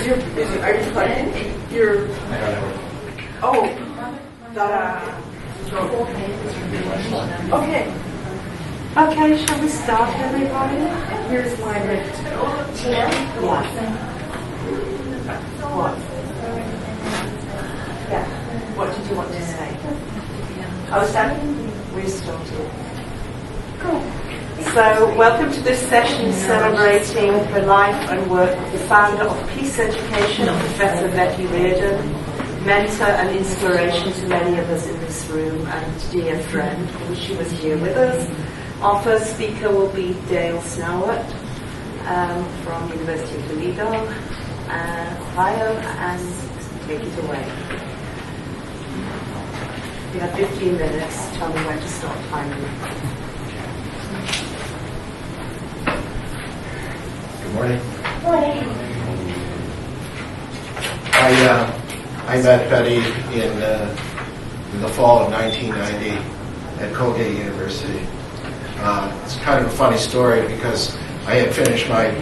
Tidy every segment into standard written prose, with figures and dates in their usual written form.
Are you playing? You're. I don't know. Oh. Okay. Okay, shall we start, everybody? Here's my lift. What? What? Yeah. What did you want to say? Oh, Sam? We started. So, welcome to this session celebrating the life and work of the founder of Peace Education, Professor Betty Reardon, mentor and inspiration to many of us in this room and dear friend. I wish she was here with us. Our first speaker will be Dale Snowart from University of Toledo, Ohio, and take it away. You have 15 minutes. Tell me when to start timing. Good morning. Morning. I met Betty in the fall of 1990 at Colgate University. It's kind of a funny story because I had finished my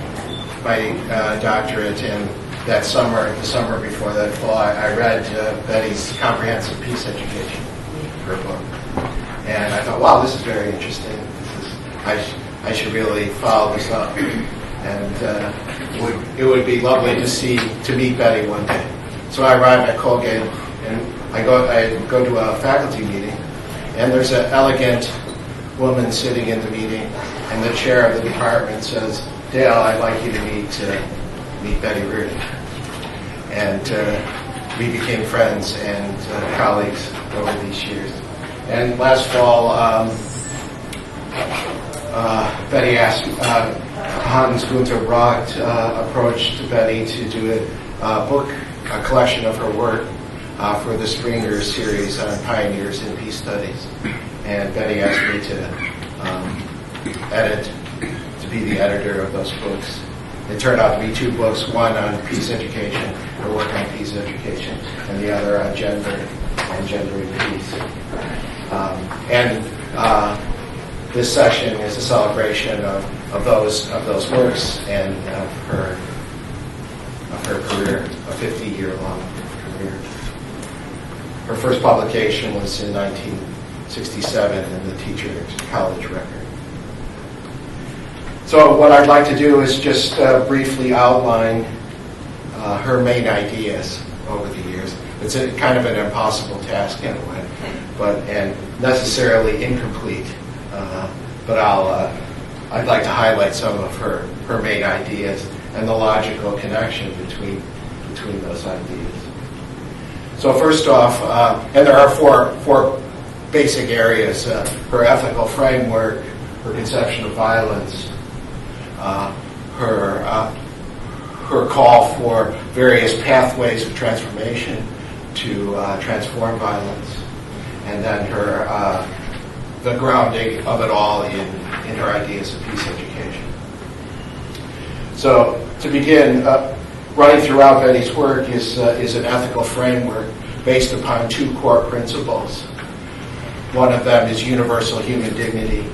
doctorate, and that summer, the summer before that fall, I read Betty's Comprehensive Peace Education, her book, and I thought, wow, this is very interesting. I should really follow this up, and it would be lovely to meet Betty one day. So I arrived at Colgate, and I go to a faculty meeting, and there's an elegant woman sitting in the meeting, and the chair of the department says, Dale, I'd like you to meet Betty Reardon. And we became friends and colleagues over these years. And last fall, Betty asked, Hans Gunther Roth approached Betty to do a collection of her work for the Springer series on pioneers in peace studies. And Betty asked me to be the editor of those books. It turned out to be two books, one on peace education, her work on peace education, and the other on gender and gender and peace. This session is a celebration of those works and of her career, a 50-year-long career. Her first publication was in 1967 in the Teachers College Record. So what I'd like to do is just briefly outline her main ideas over the years. It's kind of an impossible task in a way, and necessarily incomplete. But I'd like to highlight some of her main ideas and the logical connection between those ideas. So first off, and there are four basic areas: her ethical framework, her conception of violence, her call for various pathways of transformation to transform violence, and then the grounding of it all in her ideas of peace education. So to begin, running throughout Betty's work is an ethical framework based upon two core principles. One of them is universal human dignity,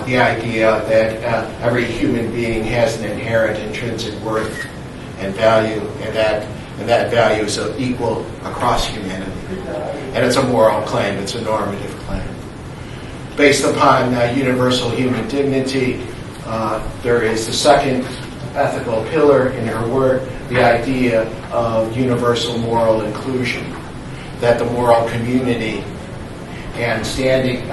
the idea that every human being has an inherent intrinsic worth and value, and that value is equal across humanity. And it's a moral claim, it's a normative claim. Based upon universal human dignity, there is the second ethical pillar in her work, the idea of universal moral inclusion, that the moral community and standing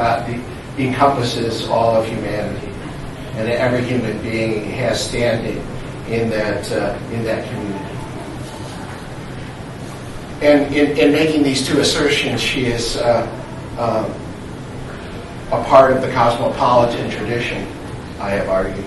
encompasses all of humanity, and that every human being has standing in that community. And in making these two assertions, she is a part of the cosmopolitan tradition, I have argued.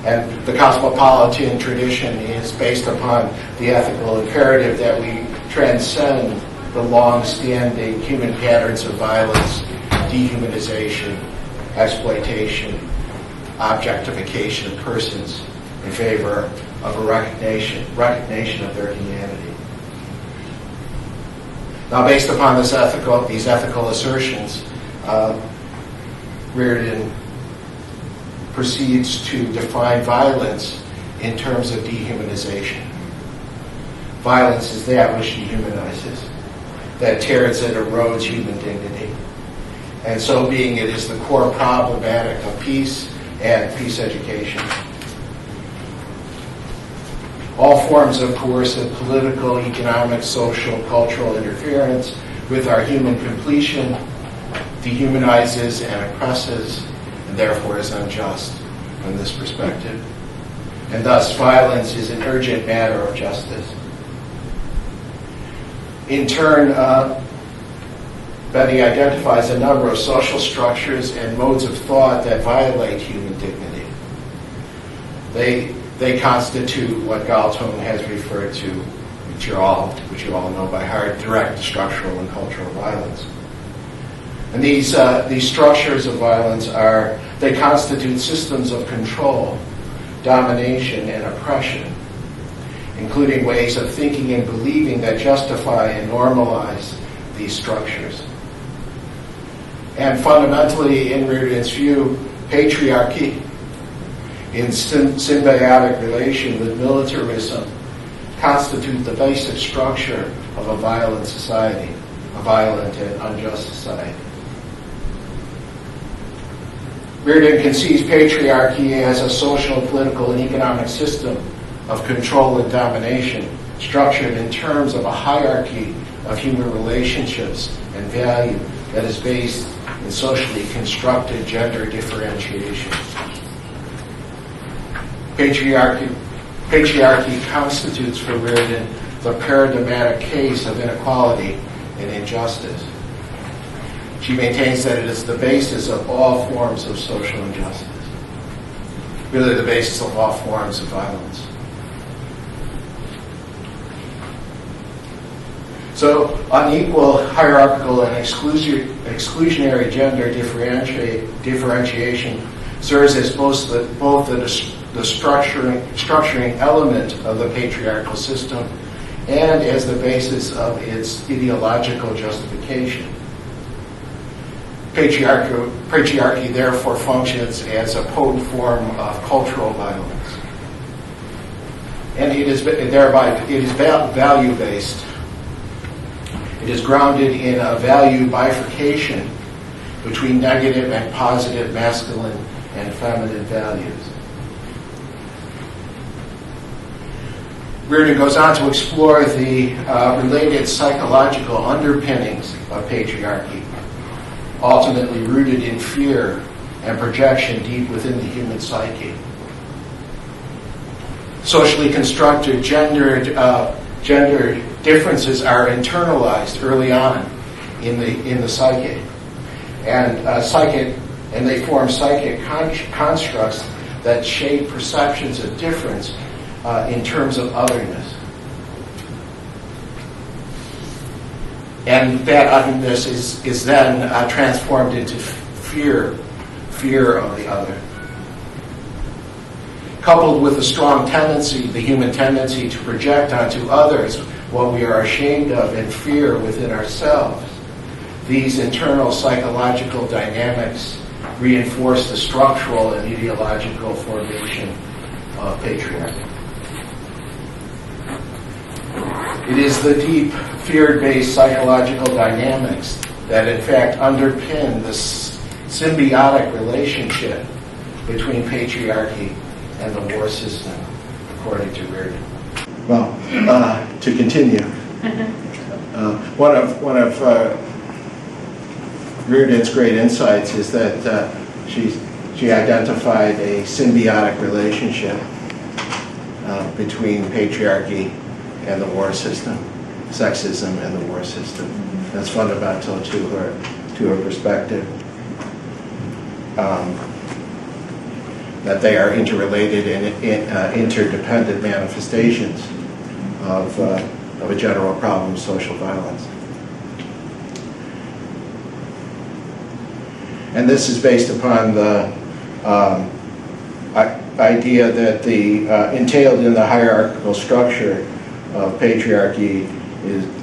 And the cosmopolitan tradition is based upon the ethical imperative that we transcend the long-standing human patterns of violence, dehumanization, exploitation, objectification of persons in favor of a recognition of their humanity. Now, based upon these ethical assertions, Reardon proceeds to define violence in terms of dehumanization. Violence is that which dehumanizes, that tears and erodes human dignity. And so being, it is the core problematic of peace and peace education. All forms of coercive political, economic, social, cultural interference with our human completion dehumanizes and oppresses, and therefore is unjust from this perspective. And thus, violence is an urgent matter of justice. In turn, Betty identifies a number of social structures and modes of thought that violate human dignity. They constitute what Galtung has referred to, which you all know by heart, direct structural and cultural violence. And these structures of violence they constitute systems of control, domination, and oppression, including ways of thinking and believing that justify and normalize these structures. And fundamentally, in Reardon's view, patriarchy, in symbiotic relation with militarism, constitute the basic structure of a violent society, a violent and unjust society. Reardon conceives patriarchy as a social, political, and economic system of control and domination, structured in terms of a hierarchy of human relationships and value that is based in socially constructed gender differentiation. Patriarchy constitutes for Reardon the paradigmatic case of inequality and injustice. She maintains that it is the basis of all forms of social injustice, really the basis of all forms of violence. So unequal, hierarchical, and exclusionary gender differentiation serves as both the structuring element of the patriarchal system and as the basis of its ideological justification. Patriarchy therefore functions as a potent form of cultural violence. And it is value-based. It is grounded in a value bifurcation between negative and positive masculine and feminine values. Reardon goes on to explore the related psychological underpinnings of patriarchy, ultimately rooted in fear and projection deep within the human psyche. Socially constructed gender differences are internalized early on in the psyche, and they form psychic constructs that shape perceptions of difference in terms of otherness. And that otherness is then transformed into fear of the other. Coupled with a strong tendency, the human tendency to project onto others what we are ashamed of and fear within ourselves, these internal psychological dynamics reinforce the structural and ideological formation of patriarchy. It is the deep, fear-based psychological dynamics that in fact underpin this symbiotic relationship between patriarchy and the war system, according to Reardon. Well, to continue, one of Reardon's great insights is that she identified a symbiotic relationship between patriarchy and the war system, sexism and the war system. That's fundamental to her perspective. That they are interrelated and interdependent manifestations of a general problem of social violence. And this is based upon the idea that entailed in the hierarchical structure of patriarchy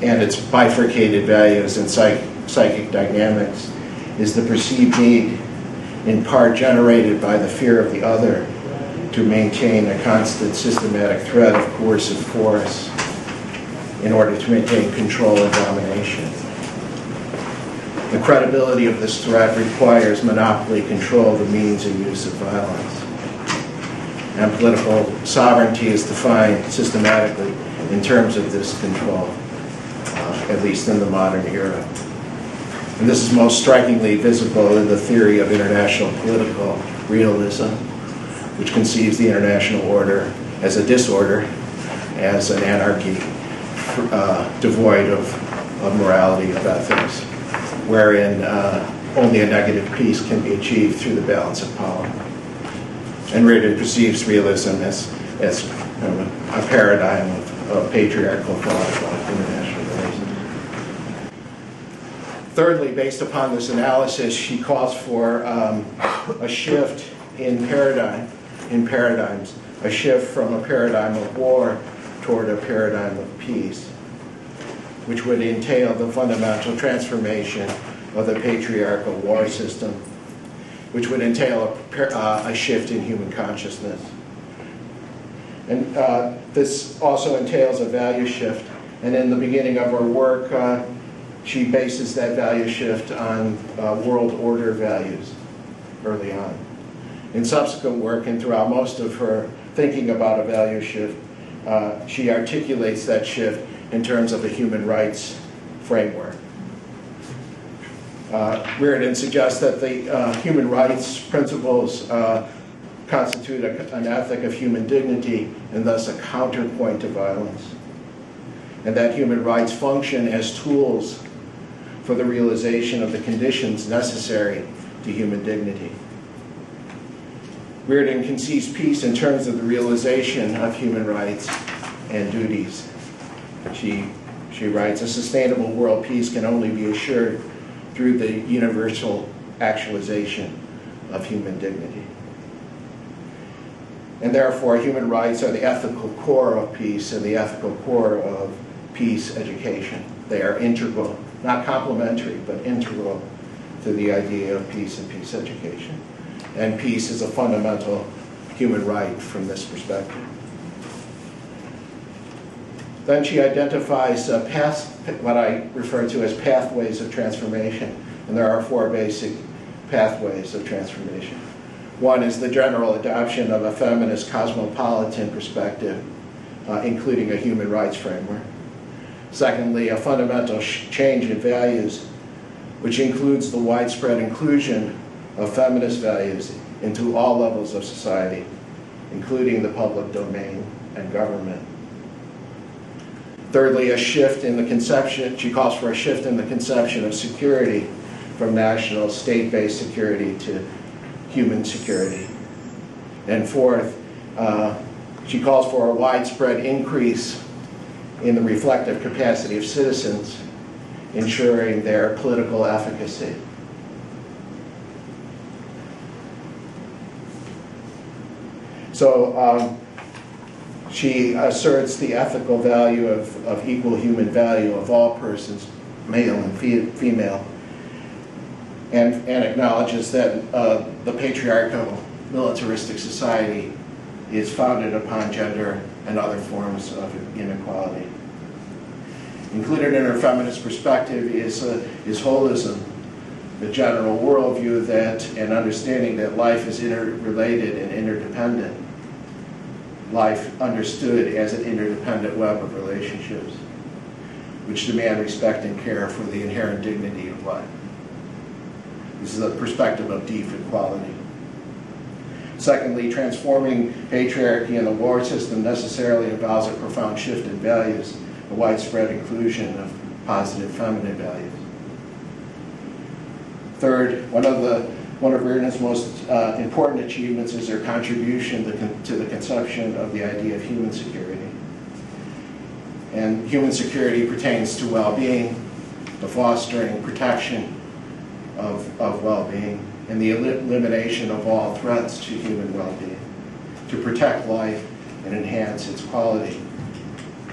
and its bifurcated values and psychic dynamics is the perceived need, in part generated by the fear of the other, to maintain a constant systematic threat of coercive force in order to maintain control and domination. The credibility of this threat requires monopoly control of the means and use of violence. And political sovereignty is defined systematically in terms of this control, at least in the modern era. And this is most strikingly visible in the theory of international political realism, which conceives the international order as a disorder, as an anarchy devoid of morality, of ethics, wherein only a negative peace can be achieved through the balance of power. And Reardon perceives realism as a paradigm of patriarchal thought about international relations. Thirdly, based upon this analysis, she calls for a shift in paradigms, a shift from a paradigm of war toward a paradigm of peace, which would entail the fundamental transformation of the patriarchal war system, which would entail a shift in human consciousness. And this also entails a value shift. And in the beginning of her work, she bases that value shift on world order values early on. In subsequent work and throughout most of her thinking about a value shift, she articulates that shift in terms of a human rights framework. Reardon suggests that the human rights principles constitute an ethic of human dignity and thus a counterpoint to violence, and that human rights function as tools for the realization of the conditions necessary to human dignity. Reardon conceives peace in terms of the realization of human rights and duties. She writes, a sustainable world peace can only be assured through the universal actualization of human dignity. And therefore, human rights are the ethical core of peace and the ethical core of peace education. They are integral, not complementary, but integral to the idea of peace and peace education. And peace is a fundamental human right from this perspective. Then she identifies what I refer to as pathways of transformation. And there are 4 basic pathways of transformation. One is the general adoption of a feminist cosmopolitan perspective, including a human rights framework. Secondly, a fundamental change in values, which includes the widespread inclusion of feminist values into all levels of society, including the public domain and government. Thirdly, a shift in the conception, she calls for a shift in the conception of security from national state-based security to human security. And fourth, she calls for a widespread increase in the reflective capacity of citizens, ensuring their political efficacy. So she asserts the ethical value of equal human value of all persons, male and female, and acknowledges that the patriarchal militaristic society is founded upon gender and other forms of inequality. Included in her feminist perspective is holism, the general worldview that, and understanding that life is interrelated and interdependent. Life understood as an interdependent web of relationships, which demand respect and care for the inherent dignity of life. This is a perspective of deep equality. Secondly, transforming patriarchy and the war system necessarily involves a profound shift in values, a widespread inclusion of positive feminine values. Third, one of Reardon's most important achievements is her contribution to the conception of the idea of human security. And human security pertains to well-being, the fostering, protection of well-being, and the elimination of all threats to human well-being. To protect life and enhance its quality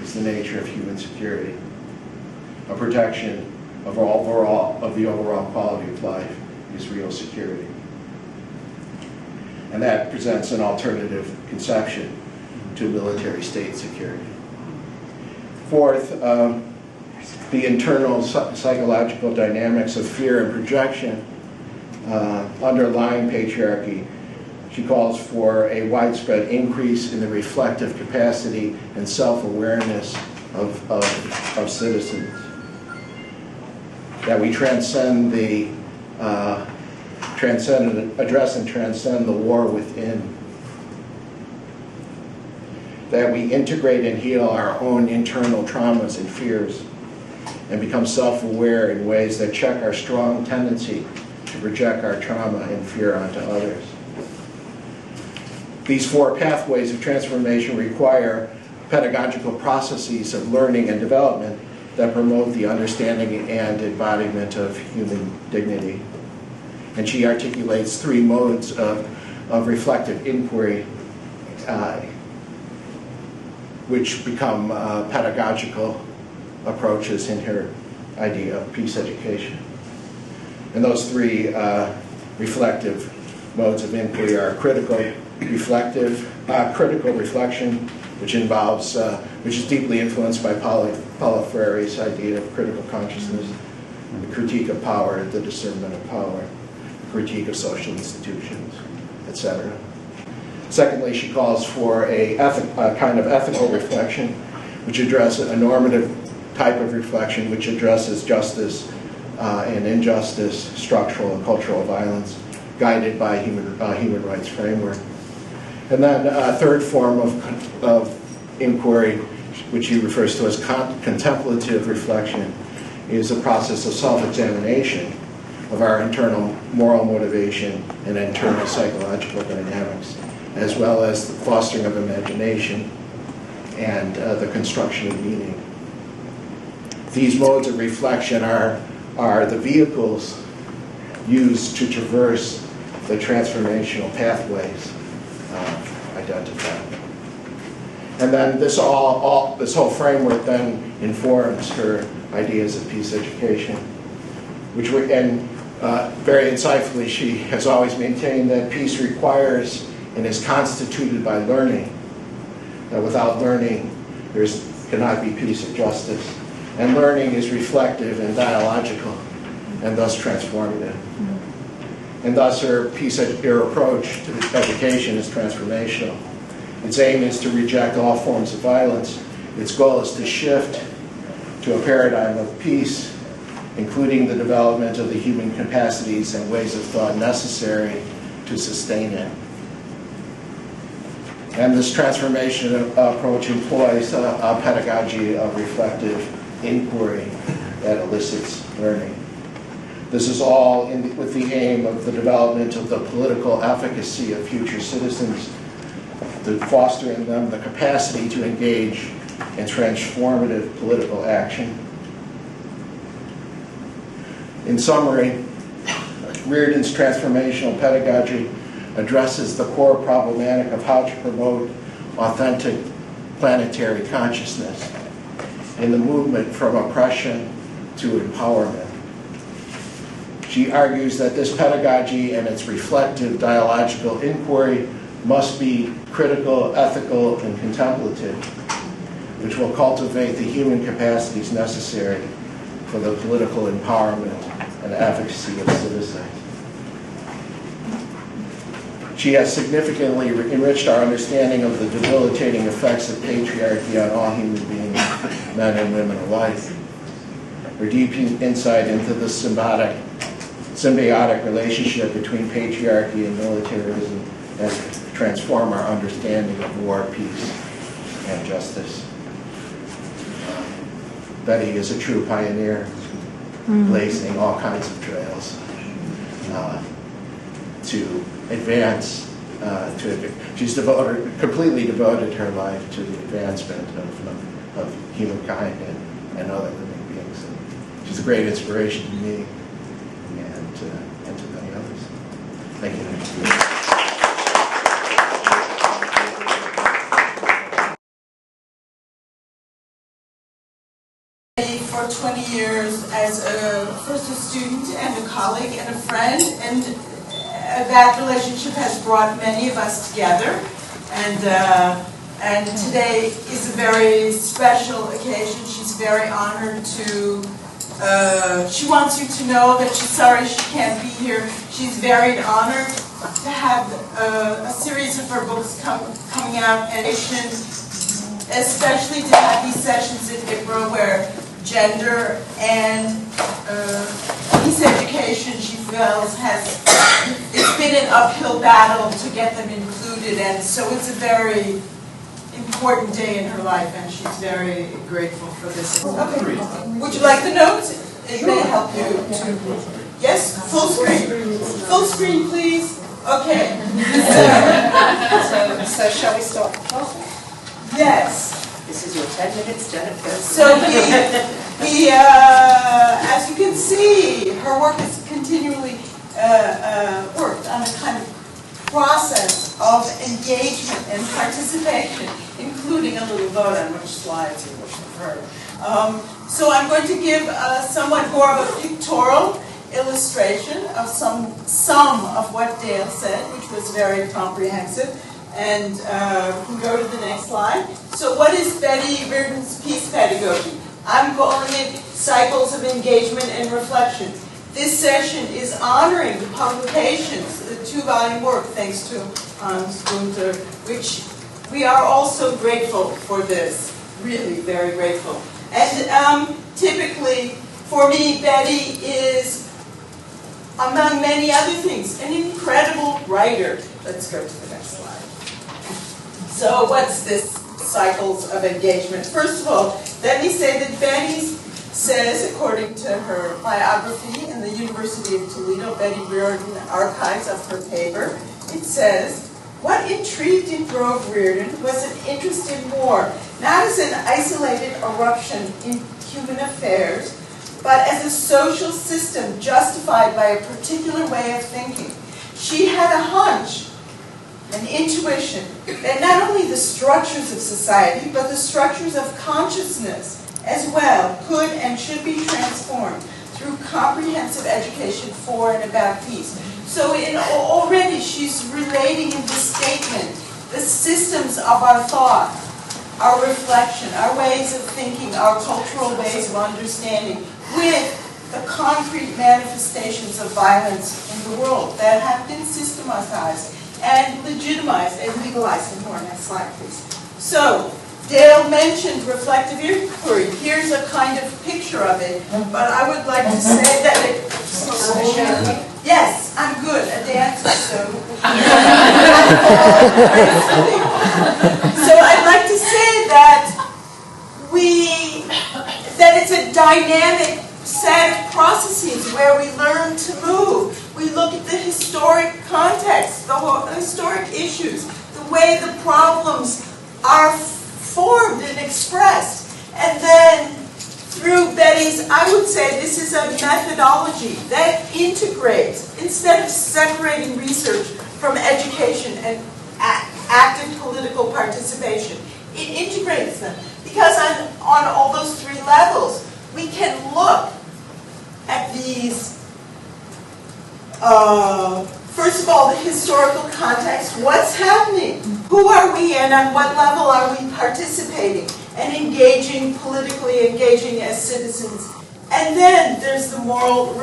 is the nature of human security. A protection of the overall quality of life is real security. And that presents an alternative conception to military state security. Fourth, the internal psychological dynamics of fear and projection underlying patriarchy. She calls for a widespread increase in the reflective capacity and self-awareness of citizens. That we address and transcend the war within. That we integrate and heal our own internal traumas and fears and become self-aware in ways that check our strong tendency to project our trauma and fear onto others. These four pathways of transformation require pedagogical processes of learning and development that promote the understanding and embodiment of human dignity. And she articulates three modes of reflective inquiry, which become pedagogical approaches in her idea of peace education. And those three reflective modes of inquiry are critical reflection, which is deeply influenced by Paulo Freire's idea of critical consciousness, the critique of power, the discernment of power, the critique of social institutions, etc. Secondly, she calls for a kind of ethical reflection, which addresses a normative type of reflection, which addresses justice and injustice, structural and cultural violence, guided by human rights framework. And then a third form of inquiry, which he refers to as contemplative reflection, is a process of self-examination of our internal moral motivation and internal psychological dynamics, as well as the fostering of imagination and the construction of meaning. These modes of reflection are the vehicles used to traverse the transformational pathways identified. And then this whole framework then informs her ideas of peace education, very insightfully, she has always maintained that peace requires and is constituted by learning. That without learning, there cannot be peace or justice. And learning is reflective and dialogical, and thus transformative. And thus her approach to education is transformational. Its aim is to reject all forms of violence. Its goal is to shift to a paradigm of peace, including the development of the human capacities and ways of thought necessary to sustain it. And this transformation approach employs a pedagogy of reflective inquiry that elicits learning. This is all with the aim of the development of the political efficacy of future citizens, to foster in them the capacity to engage in transformative political action. In summary, Reardon's transformational pedagogy addresses the core problematic of how to promote authentic planetary consciousness in the movement from oppression to empowerment. She argues that this pedagogy and its reflective dialogical inquiry must be critical, ethical, and contemplative, which will cultivate the human capacities necessary for the political empowerment and advocacy of citizens. She has significantly enriched our understanding of the debilitating effects of patriarchy on all human beings, men and women alike. Her deep insight into the symbiotic relationship between patriarchy and militarism has transformed our understanding of war, peace, and justice. Betty is a true pioneer, blazing all kinds of trails to advance. She's completely devoted her life to the advancement of humankind and other living beings. And she's a great inspiration to me and to many others. Thank you. For 20 years as first a student and a colleague and a friend, and that relationship has brought many of us together. And today is a very special occasion. She's very honored to, she wants you to know that she's sorry she can't be here. She's very honored to have a series of her books coming out, and especially to have these sessions in IPRA where gender and peace education, she feels, it's been an uphill battle to get them included, and so it's a very important day in her life, and she's very grateful for this. Okay, would you like the notes? It may help you to. Yes, full screen. Full screen, please. Okay. So shall we start the class? Yes. This is your 10 minutes, Jennifer. So as you can see, her work is continually worked on a kind of process of engagement and participation, including a little vote on which slides you wish to heard. So I'm going to give somewhat more of a pictorial illustration of some of what Dale said, which was very comprehensive. And we can go to the next slide. So what is Betty Reardon's peace pedagogy? I'm calling it Cycles of Engagement and Reflection. This session is honoring the publications, the 2-volume work, thanks to Hans Gunther, which we are also grateful for this, really very grateful. And typically, for me, Betty is, among many other things, an incredible writer. Let's go to the next slide. So what's this cycles of engagement? First of all, let me say that Betty says, according to her biography in the University of Toledo, Betty Reardon archives of her paper, it says, what intrigued and drove Reardon was an interest in war, not as an isolated eruption in human affairs, but as a social system justified by a particular way of thinking. She had a hunch, an intuition, that not only the structures of society, but the structures of consciousness as well could and should be transformed through comprehensive education for and about peace. So already she's relating in this statement the systems of our thought, our reflection, our ways of thinking, our cultural ways of understanding with the concrete manifestations of violence in the world that have been systematized and legitimized and legalized. More next slide, please. So, Dale mentioned reflective inquiry. Here's a kind of picture of it, but I would like to say that yes, I'm good, a dancer, so. So I'd like to say that it's a dynamic set of processes where we learn to move. We look at the historic context, the historic issues, the way the problems are formed and expressed. And then through Betty's, I would say this is a methodology that integrates, instead of separating research from education and active political participation, it integrates them. Because on all those 3 levels, we can look at these, first of all, the historical context, what's happening, who are we and on what level are we participating and engaging, politically engaging as citizens. And then there's the moral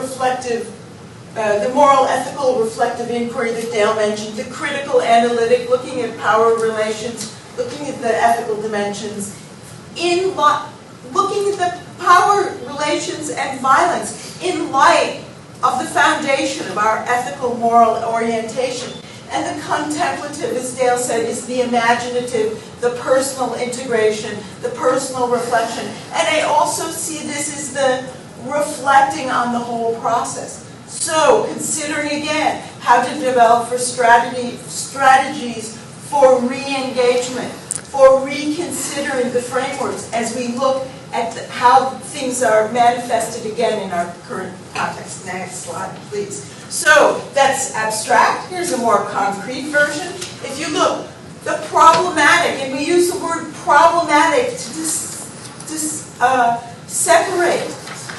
ethical reflective inquiry that Dale mentioned, the critical analytic, looking at power relations, looking at the ethical dimensions, looking at the power relations and violence in light of the foundation of our ethical moral orientation. And the contemplative, as Dale said, is the imaginative, the personal integration, the personal reflection. And I also see this as the reflecting on the whole process. So, considering again how to develop for strategies for re-engagement, for reconsidering the frameworks as we look at how things are manifested again in our current context. Next slide, please. So that's abstract. Here's a more concrete version. If you look, the problematic, and we use the word problematic to separate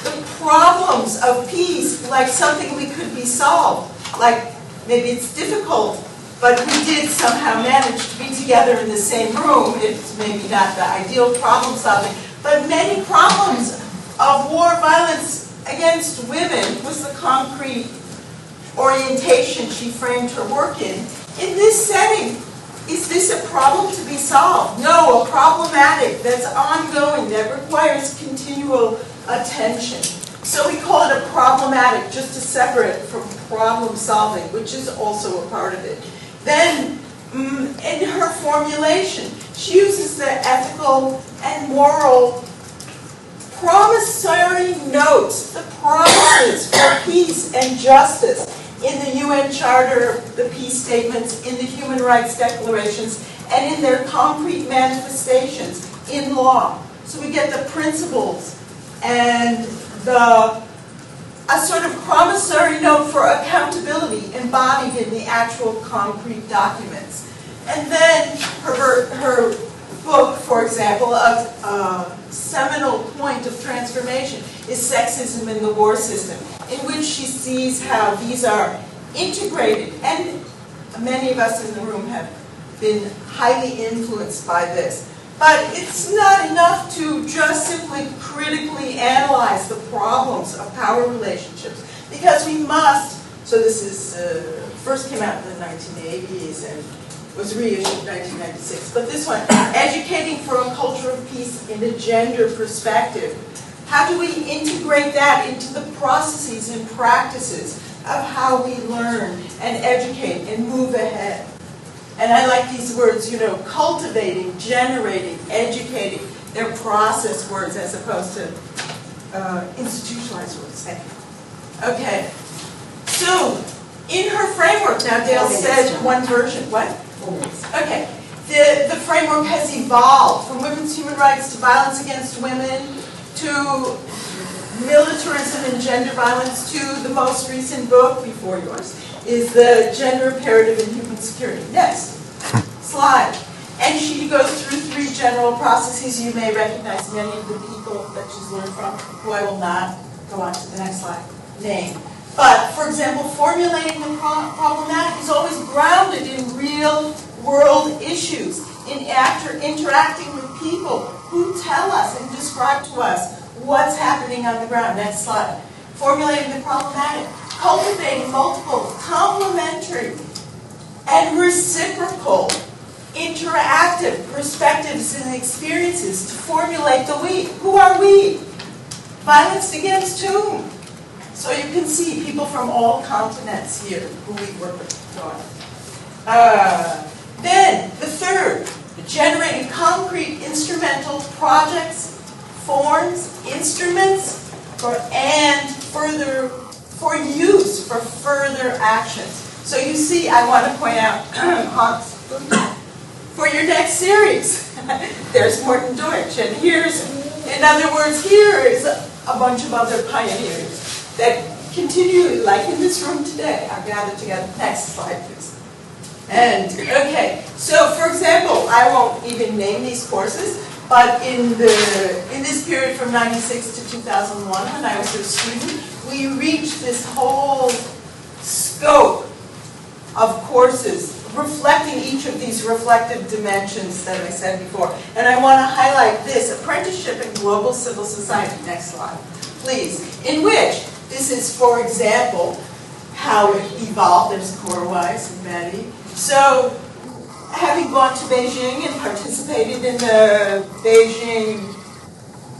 the problems of peace like something we could be solved. Like maybe it's difficult but we did somehow manage to be together in the same room. It's maybe not the ideal problem solving, but many problems of war violence against women was the concrete orientation she framed her work in. In this setting, is this a problem to be solved? No, a problematic that's ongoing, that requires continual attention. So we call it a problematic, just to separate from problem solving, which is also a part of it. Then, in her formulation, she uses the ethical and moral promissory notes, the promises for peace and justice in the UN Charter, the peace statements, in the human rights declarations, and in their concrete manifestations in law. So we get the principles and a sort of promissory note for accountability embodied in the actual concrete documents. And then her book, for example, a seminal point of transformation is Sexism in the War System, in which she sees how these are integrated, and many of us in the room have been highly influenced by this. But it's not enough to just simply critically analyze the problems of power relationships, because we must, so this is, first came out in the 1980s and was reissued in 1996, but this one, Educating for a Culture of Peace in a Gender Perspective. How do we integrate that into the processes and practices of how we learn and educate and move ahead? And I like these words, you know, cultivating, generating, educating. They're process words as opposed to institutionalized words. Okay. So, in her framework, now Dale said one version. What? Okay. The framework has evolved from women's human rights to violence against women to militarism and gender violence to the most recent book before yours is the Gender Imperative in Human Security. Next slide. And she goes through 3 general processes. You may recognize many of the people that she's learned from, who I will not go on to the next slide, name. But, for example, formulating the problematic is always grounded in real world issues, in interacting with people who tell us and describe to us what's happening on the ground. Next slide. Formulating the problematic, cultivating multiple, complementary, and reciprocal, interactive perspectives and experiences to formulate the we. Who are we? Violence against whom? So you can see people from all continents here who we work with. Then, the third, generating concrete instrumental projects, forms, instruments, for use for further actions. So you see, I want to point out, Hans, for your next series, there's Morton Deutsch, and here's, in other words, here is a bunch of other pioneers that continue, like in this room today, are gathered together. Next slide, please. And, okay, so for example, I won't even name these courses, but in this period from 96 to 2001, when I was a student, we reached this whole scope of courses reflecting each of these reflective dimensions that I said before. And I want to highlight this, Apprenticeship in Global Civil Society. Next slide, please. In which, this is, for example, how it evolved. There's Cora Weiss and Maddie. So, having gone to Beijing and participated in the Beijing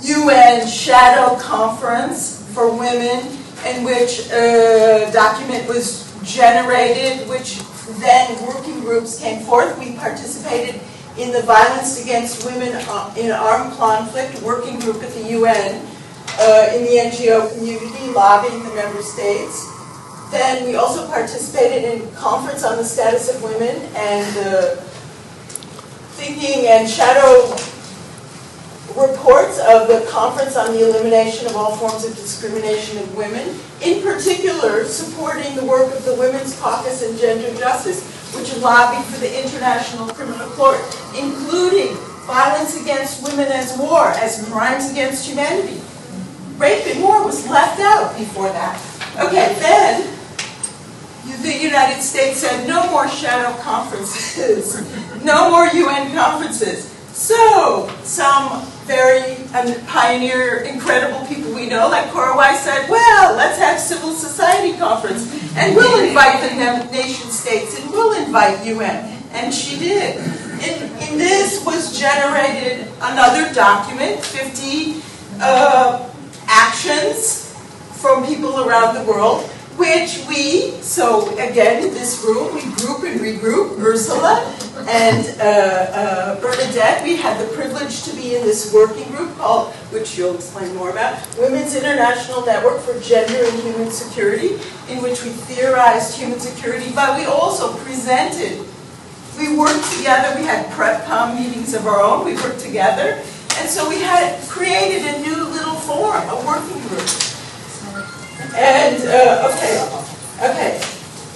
UN Shadow Conference for Women, in which a document was generated, which then working groups came forth. We participated in the Violence Against Women in Armed Conflict working group at the UN, in the NGO community, lobbying the member states. Then we also participated in Conference on the Status of Women and thinking and shadow reports of the Conference on the Elimination of All Forms of Discrimination of Women, in particular supporting the work of the Women's Caucus and Gender Justice, which lobbied for the International Criminal Court, including violence against women as war, as crimes against humanity. Rape and war was left out before that. Okay, then, the United States said no more shadow conferences, no more UN conferences. So some very pioneer, incredible people we know, like Cora Weiss, said, well, let's have civil society conference, and we'll invite the nation states, and we'll invite UN. And she did. In this was generated another document, 50 actions from people around the world, which we, so again in this room, we group and regroup. Ursula and Bernadette, we had the privilege to be in this working group called, which you'll explain more about, Women's International Network for Gender and Human Security, in which we theorized human security, but we also presented. We worked together, we had PrepCom meetings of our own, we worked together, and so we had created a new little forum, a working group. And, okay.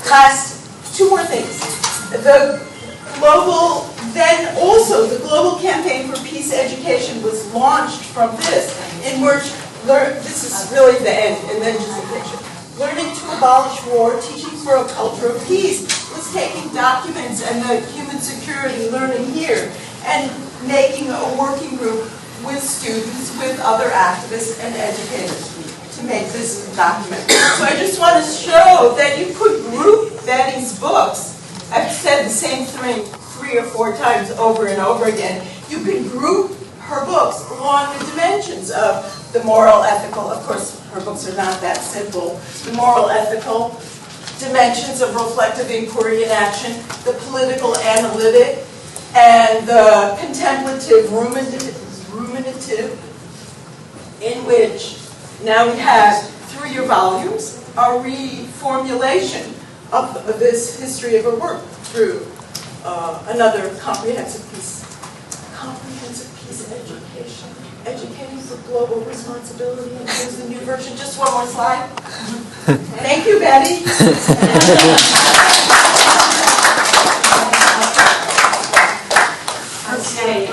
Last, two more things. The global campaign for peace education was launched from this, in which, this is really the end, and then just a picture. Learning to abolish war, teaching for a culture of peace, was taking documents and the human security learning here, and making a working group with students, with other activists and educators, to make this document. So I just want to show that you could group Betty's books. I've said the same thing 3 or 4 times over and over again. You could group her books along the dimensions of the moral, ethical, of course her books are not that simple, the moral, ethical dimensions of reflective inquiry and action, the political, analytic, and the contemplative, ruminative, in which now we have, through your volumes, a reformulation of this history of her work through another comprehensive piece education, educating for global responsibility, and here's the new version. Just one more slide. Thank you, Betty. Okay.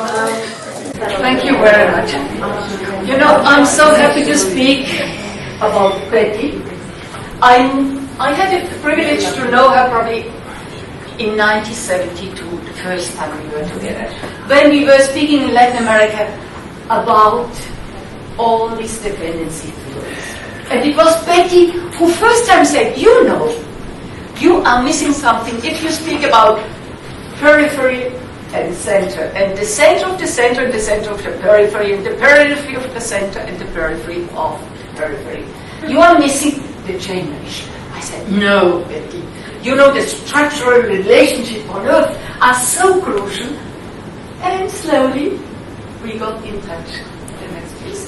Thank you very much. You know, I'm so happy to speak about Betty. I had the privilege to know her probably in 1972, the first time we were together, when we were speaking in Latin America about all these dependency theories. And it was Betty who first time said, you know, you are missing something if you speak about periphery and center, and the center of the center and the center of the periphery, and the periphery of the center and the periphery of the periphery. You are missing the generation. I said, no, Betty. You know, the structural relationship on Earth are so crucial. And slowly, we got in touch with the next piece.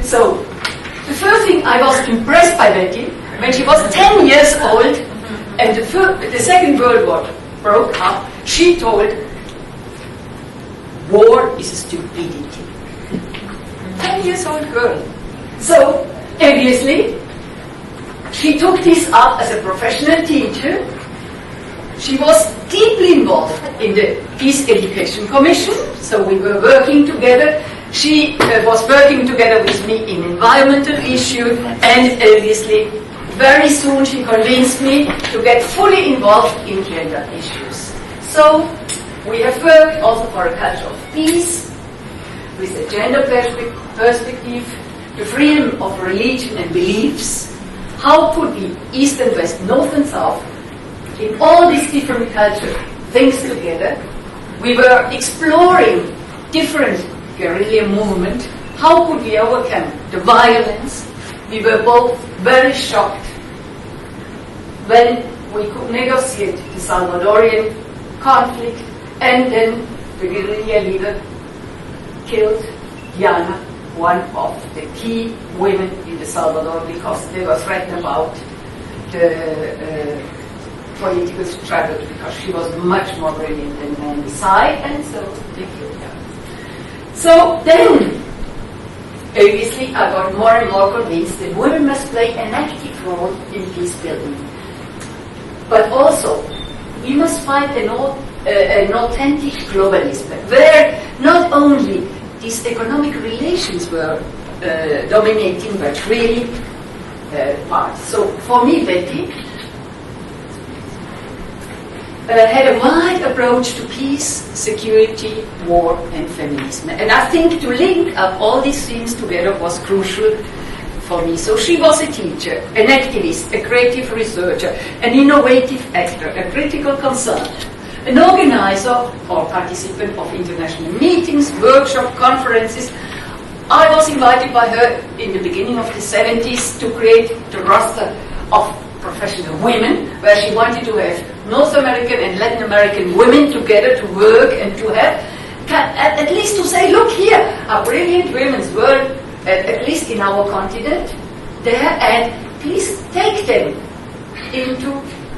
So, the first thing I was impressed by Betty, when she was 10 years old, and the Second World War broke up, she told, war is a stupidity. 10 years old girl. So, obviously, she took this up as a professional teacher. She was deeply involved in the Peace Education Commission, so we were working together. She was working together with me in environmental issues, and obviously, very soon she convinced me to get fully involved in gender issues. So, we have worked also for a culture of peace, with a gender perspective, the freedom of religion and beliefs. How could we, East and West, North and South, in all these different cultures, things together? We were exploring different guerrilla movements. How could we overcome the violence? We were both very shocked when we could negotiate the Salvadorian conflict, and then the guerrilla leader killed Diana, one of the key women in the Salvador, because they were threatened about the political struggle, because she was much more brilliant than men beside, and so they killed her. So then, obviously, I got more and more convinced that women must play an active role in peace building. But also, we must find an authentic globalism, where not only these economic relations were dominating, but really parts. So for me, Betty had a wide approach to peace, security, war, and feminism. And I think to link up all these things together was crucial for me. So she was a teacher, an activist, a creative researcher, an innovative actor, a critical consultant, an organizer or participant of international meetings, workshops, conferences. I was invited by her in the beginning of the 70s to create the roster of professional women, where she wanted to have North American and Latin American women together to work and to have, at least to say, look, here are brilliant women's world, at least in our continent, there, and please take them into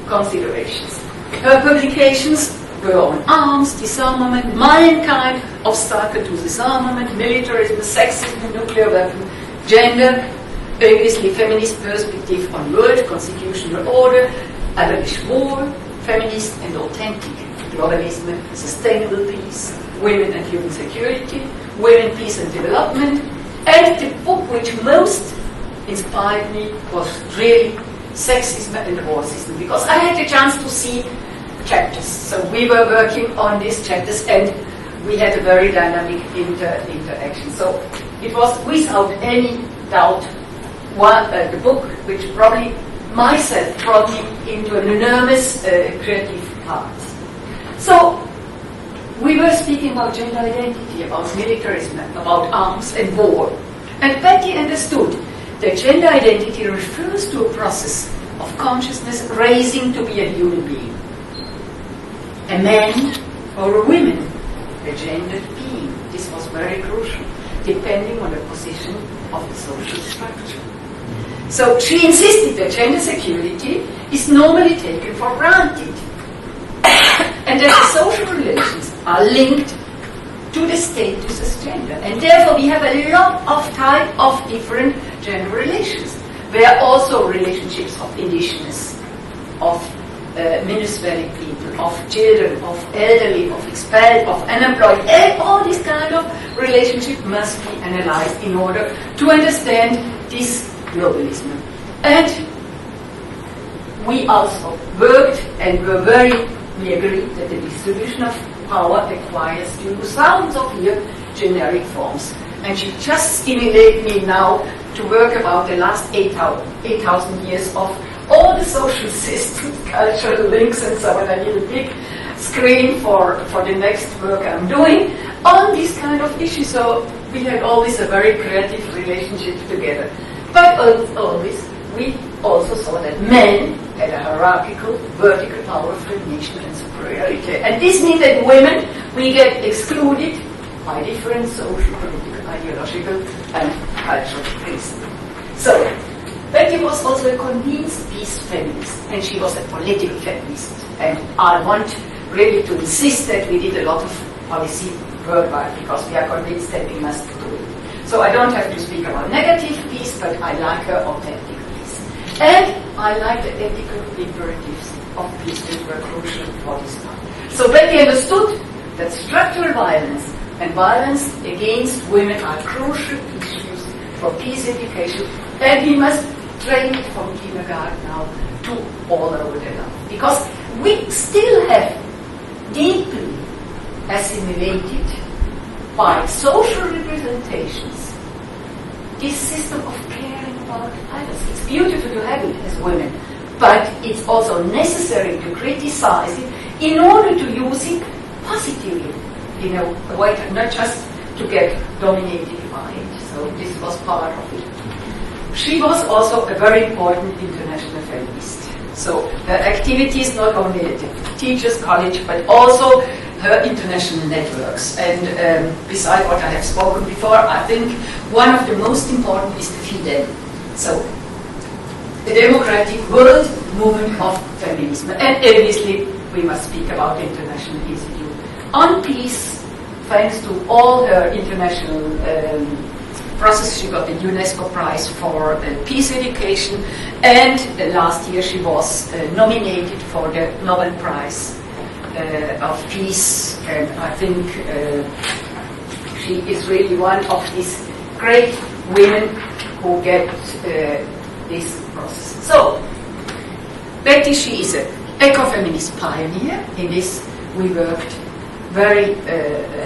considerations. Her publications were on arms, disarmament, mankind, obstacle to disarmament, militarism, sexism, nuclear weapon, gender, obviously feminist perspective on world constitutional order, abolish war, feminist and authentic globalism, sustainable peace, women and human security, women, peace and development, and the book which most inspired me was really Sexism and the War System, because I had the chance to see chapters. So we were working on these chapters and we had a very dynamic interaction. So it was without any doubt the book which probably myself brought me into an enormous creative path. So we were speaking about gender identity, about militarism, about arms and war. And Betty understood that gender identity refers to a process of consciousness raising to be a human being. A man or a woman, a gendered being. This was very crucial, depending on the position of the social structure. So she insisted that gender security is normally taken for granted, and that the social relations are linked to the status as gender. And therefore we have a lot of type of different gender relations. There are also relationships of indigenous, of Venezuelan people, of children, of elderly, of expelled, of unemployed, and all this kind of relationship must be analyzed in order to understand this globalism. And we also worked and we agreed that the distribution of power requires to use thousands of years generic forms. And she just stimulated me now to work about the last 8,000 years of all the social systems, cultural links and so on. I need a big screen for the next work I'm doing on this kind of issue. So we had always a very creative relationship together. But always, we also saw that men had a hierarchical, vertical power of domination and superiority. And this means that women, we get excluded by different social, political, ideological and cultural reasons. So, Betty was also a convinced peace feminist, and she was a political feminist. And I want really to insist that we did a lot of policy worldwide, because we are convinced that we must do it. So I don't have to speak about negative peace, but I like her authentic peace. And I like the ethical imperatives of peace which were crucial for this time. So Betty understood that structural violence and violence against women are crucial issues for peace education, and we must train it from kindergarten now to all over the land. Because we still have deeply assimilated by social representations this system of caring about others. It's beautiful to have it as women, but it's also necessary to criticize it in order to use it positively, in a way, not just to get dominated by it. So this was part of it. She was also a very important international feminist. So her activities not only at the Teachers College, but also her international networks. And beside what I have spoken before, I think one of the most important is the FIDEM. So the Democratic World Movement of Feminism. And obviously we must speak about the International Institute on Peace. Thanks to all her international process, she got the UNESCO Prize for Peace Education, and last year she was nominated for the Nobel Prize of Peace, and I think she is really one of these great women who get this process. So, Betty, she is a ecofeminist pioneer. In this, we worked very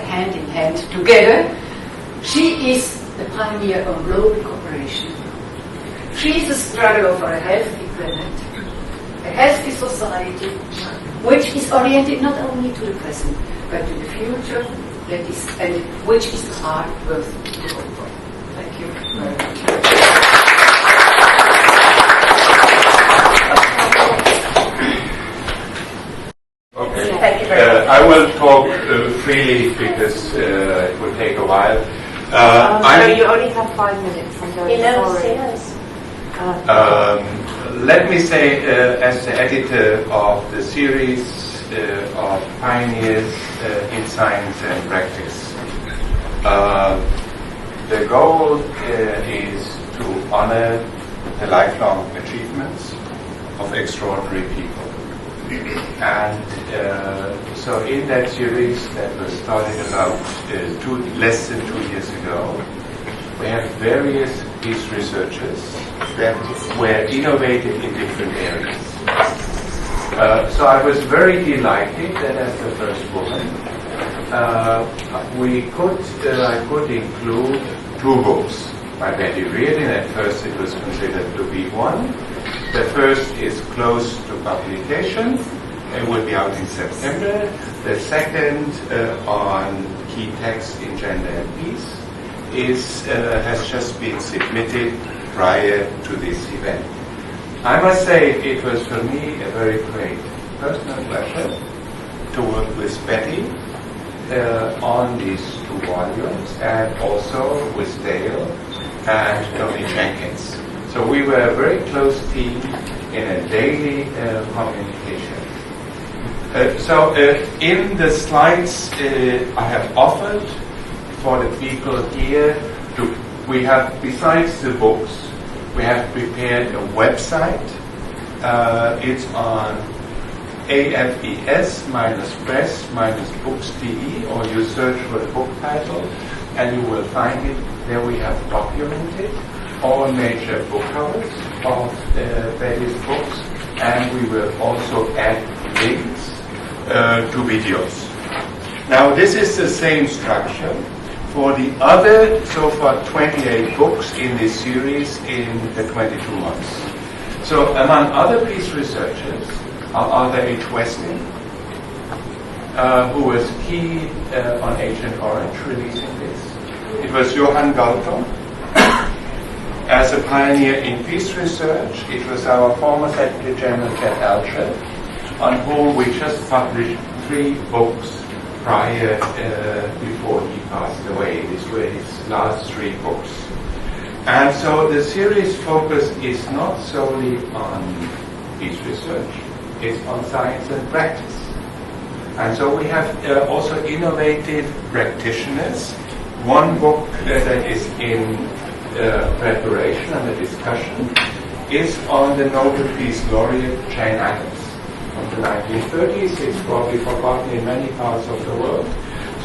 hand in hand together. She is a pioneer of global cooperation. She is a struggler for a healthy planet, a healthy society, which is oriented not only to the present, but to the future, and which is the heart worth to hope for. Thank you very much. Okay. Thank you very much. I will talk freely because it will take a while. No, you only have 5 minutes. I'm very sorry. Let me say, as the editor of the series of Pioneers in Science and Practice, the goal is to honor the lifelong achievements of extraordinary people. And so in that series that was started about less than 2 years ago, we have various peace researchers that were innovative in different areas. So I was very delighted that as the first woman, I could include 2 books by Betty Reardon. At first it was considered to be one. The first is close to publication. It will be out in September. The second, on key texts in gender and peace, has just been submitted prior to this event. I must say it was for me a very great personal pleasure to work with Betty on these 2 volumes, and also with Dale and Tony Jenkins. So we were a very close team in a daily communication. In the slides I have offered for the people here, we have, besides the books, we have prepared a website. It's on afes-press-books.de, or you search for the book title and you will find it. There we have documented all major book covers of Betty's books, and we will also add links to videos. Now this is the same structure for the other, so far 28 books in this series in the 22 months. So among other peace researchers are Arthur H. Wesley, who was key on Agent Orange releasing this. It was Johan Galtung. As a pioneer in peace research, it was our former Secretary General Ted Altrip, on whom we just published 3 books prior, before he passed away. These were his last 3 books. And so the series focus is not solely on peace research, it's on science and practice. And so we have also innovative practitioners. One book that is in preparation and a discussion is on the Nobel Peace Laureate Jane Addams from the 1930s. It's probably forgotten in many parts of the world.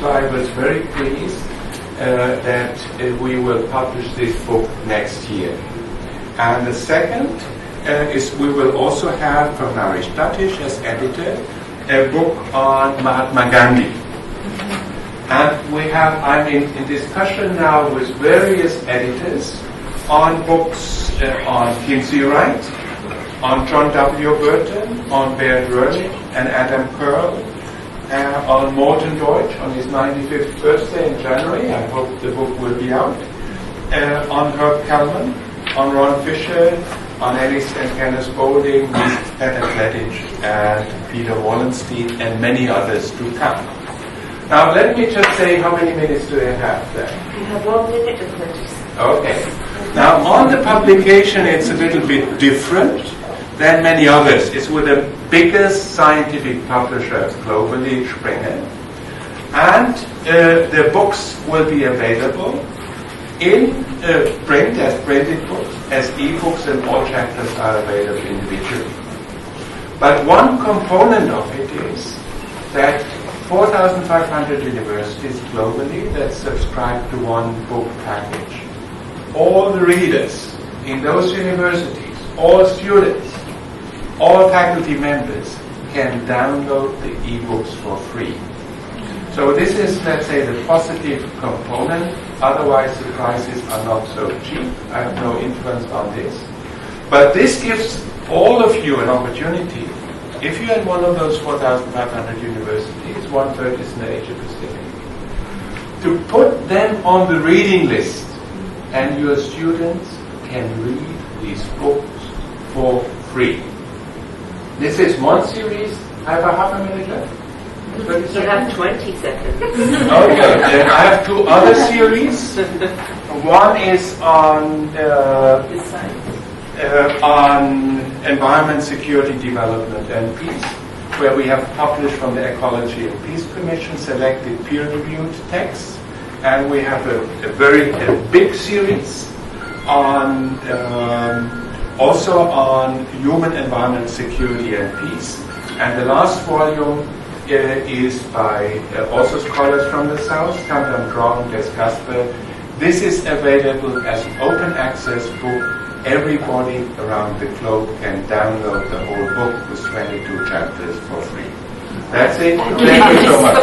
So I was very pleased that we will publish this book next year. And the second is we will also have from Naresh Datish as editor a book on Mahatma Gandhi. And I'm in discussion now with various editors on books on Kinsey Wright, on John W. Burton, on Bernd Röhrlich and Adam Pearl, on Morton Deutsch on his 95th birthday in January. I hope the book will be out. On Herb Kalman, on Ron Fisher, on Alice and Kenneth Boulding, Peter Kletich and Peter Wallenstein, and many others to come. Now, let me just say, how many minutes do I have there? You have 1 minute and 30 seconds. Okay. Now, on the publication, it's a little bit different than many others. It's with the biggest scientific publisher globally, Springer. And the books will be available in print, as printed books, as e-books, and all chapters are available individually. But one component of it is that 4,500 universities globally that subscribe to one book package. All the readers in those universities, all students, all faculty members can download the ebooks for free. So this is, let's say, the positive component. Otherwise, the prices are not so cheap. I have no influence on this. But this gives all of you an opportunity. If you're in one of those 4,500 universities, 1/3 is in the Asia Pacific, to put them on the reading list, and your students can read these books for free. This is one series. I have a half a minute left. You have 20 seconds. Okay, then I have two other series. One is on environment, security, development, and peace, where we have published from the Ecology and Peace Commission selected peer-reviewed texts, and we have a big series on also on human, environment, security, and peace. And the last volume is by also scholars from the South, Kandan Drong, Des Gasper. This is available as an open access book. Everybody around the globe can download the whole book with 22 chapters for free. That's it. Thank you so much.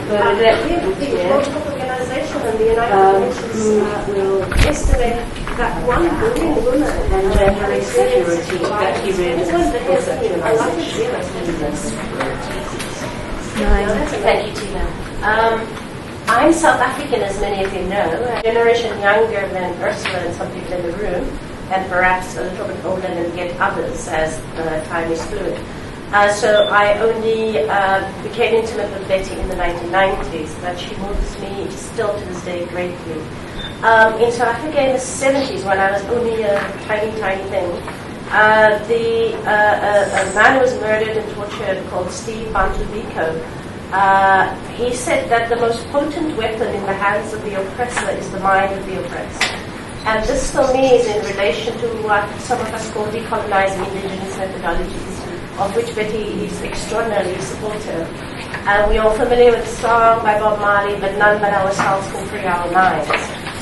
The Organization and the United Nations will estimate that 1 billion women And gender security, Becky Reardon is the Thank you, Tina. I'm South African, as many of you know, a generation younger than Ursula and some people in the room, and perhaps a little bit older than yet others, as time is fluid. So I only became intimate with Betty in the 1990s, but she moves me still to this day greatly. In South Africa in the 70s, when I was only a tiny, tiny thing, a man was murdered and tortured called Steve Bantu Biko. He said that the most potent weapon in the hands of the oppressor is the mind of the oppressed. And this for me is in relation to what some of us call decolonizing indigenous methodologies, of which Betty is extraordinarily supportive. And we're all familiar with the song by Bob Marley, but none but ourselves can free our minds.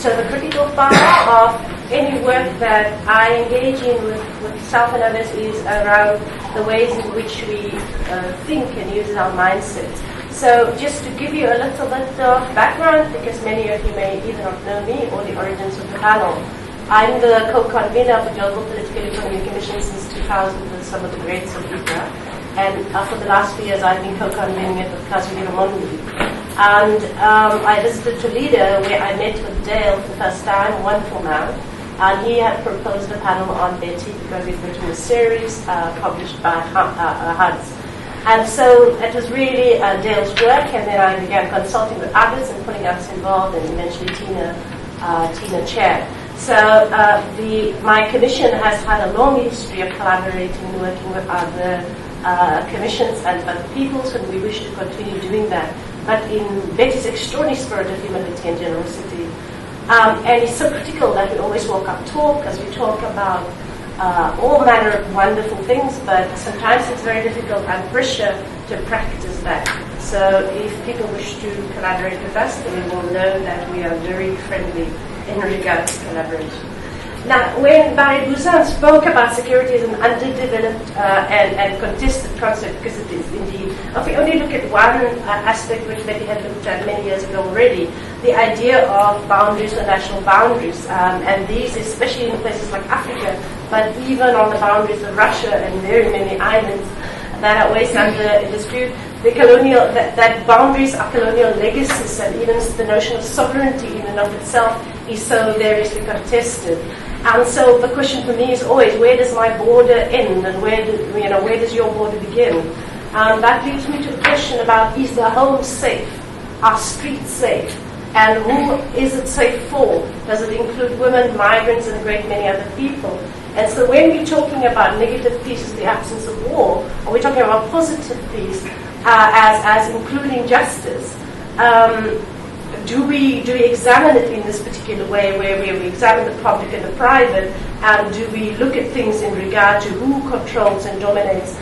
So the critical part of any work that I engage in with self and others is around the ways in which we think and use our mindsets. So just to give you a little bit of background, because many of you may either not know me or the origins of the panel. I'm the co-convener of the Global Political Economy Commission since 2000 with some of the greats of IPRA. And for the last few years, I've been co-convening it with Kazimira Mondi. And I visited Toledo, where I met with Dale for the first time, a wonderful man. And he had proposed a panel on Betty because we've written a series published by HUDS. And so it was really Dale's work, and then I began consulting with others and putting us involved, and eventually Tina chaired. So my commission has had a long history of collaborating and working with other commissions and other peoples, and we wish to continue doing that. But in Betty's extraordinary spirit of humility and generosity, and it's so critical that we always walk up talk, as we talk about all manner of wonderful things, but sometimes it's very difficult and pressure to practice that. So if people wish to collaborate with us, they will know that we are very friendly in regard to collaboration. Now, when Barry Buzan spoke about security as an underdeveloped and contested concept, because it is indeed, if we only look at one aspect which Betty had looked at many years ago already, the idea of boundaries or national boundaries, and these, especially in places like Africa, but even on the boundaries of Russia and very many islands that are always under dispute, the colonial, that boundaries are colonial legacies, and even the notion of sovereignty in and of itself is so variously contested. And so the question for me is always, where does my border end, and where does your border begin? And that leads me to the question about, is the home safe? Are streets safe? And who is it safe for? Does it include women, migrants, and a great many other people? And so when we're talking about negative peace as the absence of war, or we're talking about positive peace as including justice, do we examine it in this particular way, where we examine the public and the private, and do we look at things in regard to who controls and dominates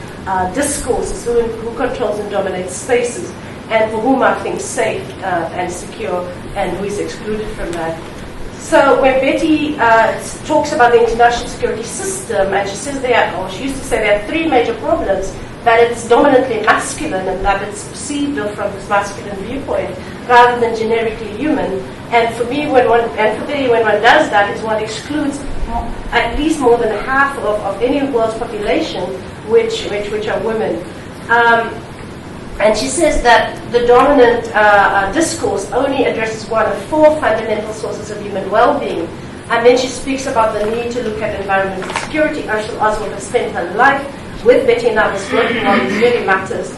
discourses, who controls and dominates spaces, and for whom are things safe and secure, and who is excluded from that? So when Betty talks about the international security system, and she says she used to say there are three major problems: that it's dominantly masculine and that it's perceived from this masculine viewpoint rather than generically human. And for me, when one does that, is one excludes at least more than half of any world's population, which are women. And she says that the dominant discourse only addresses one of four fundamental sources of human well-being. And then she speaks about the need to look at environmental security. Ursula Oswald has spent her life with Betty and others working on these very matters.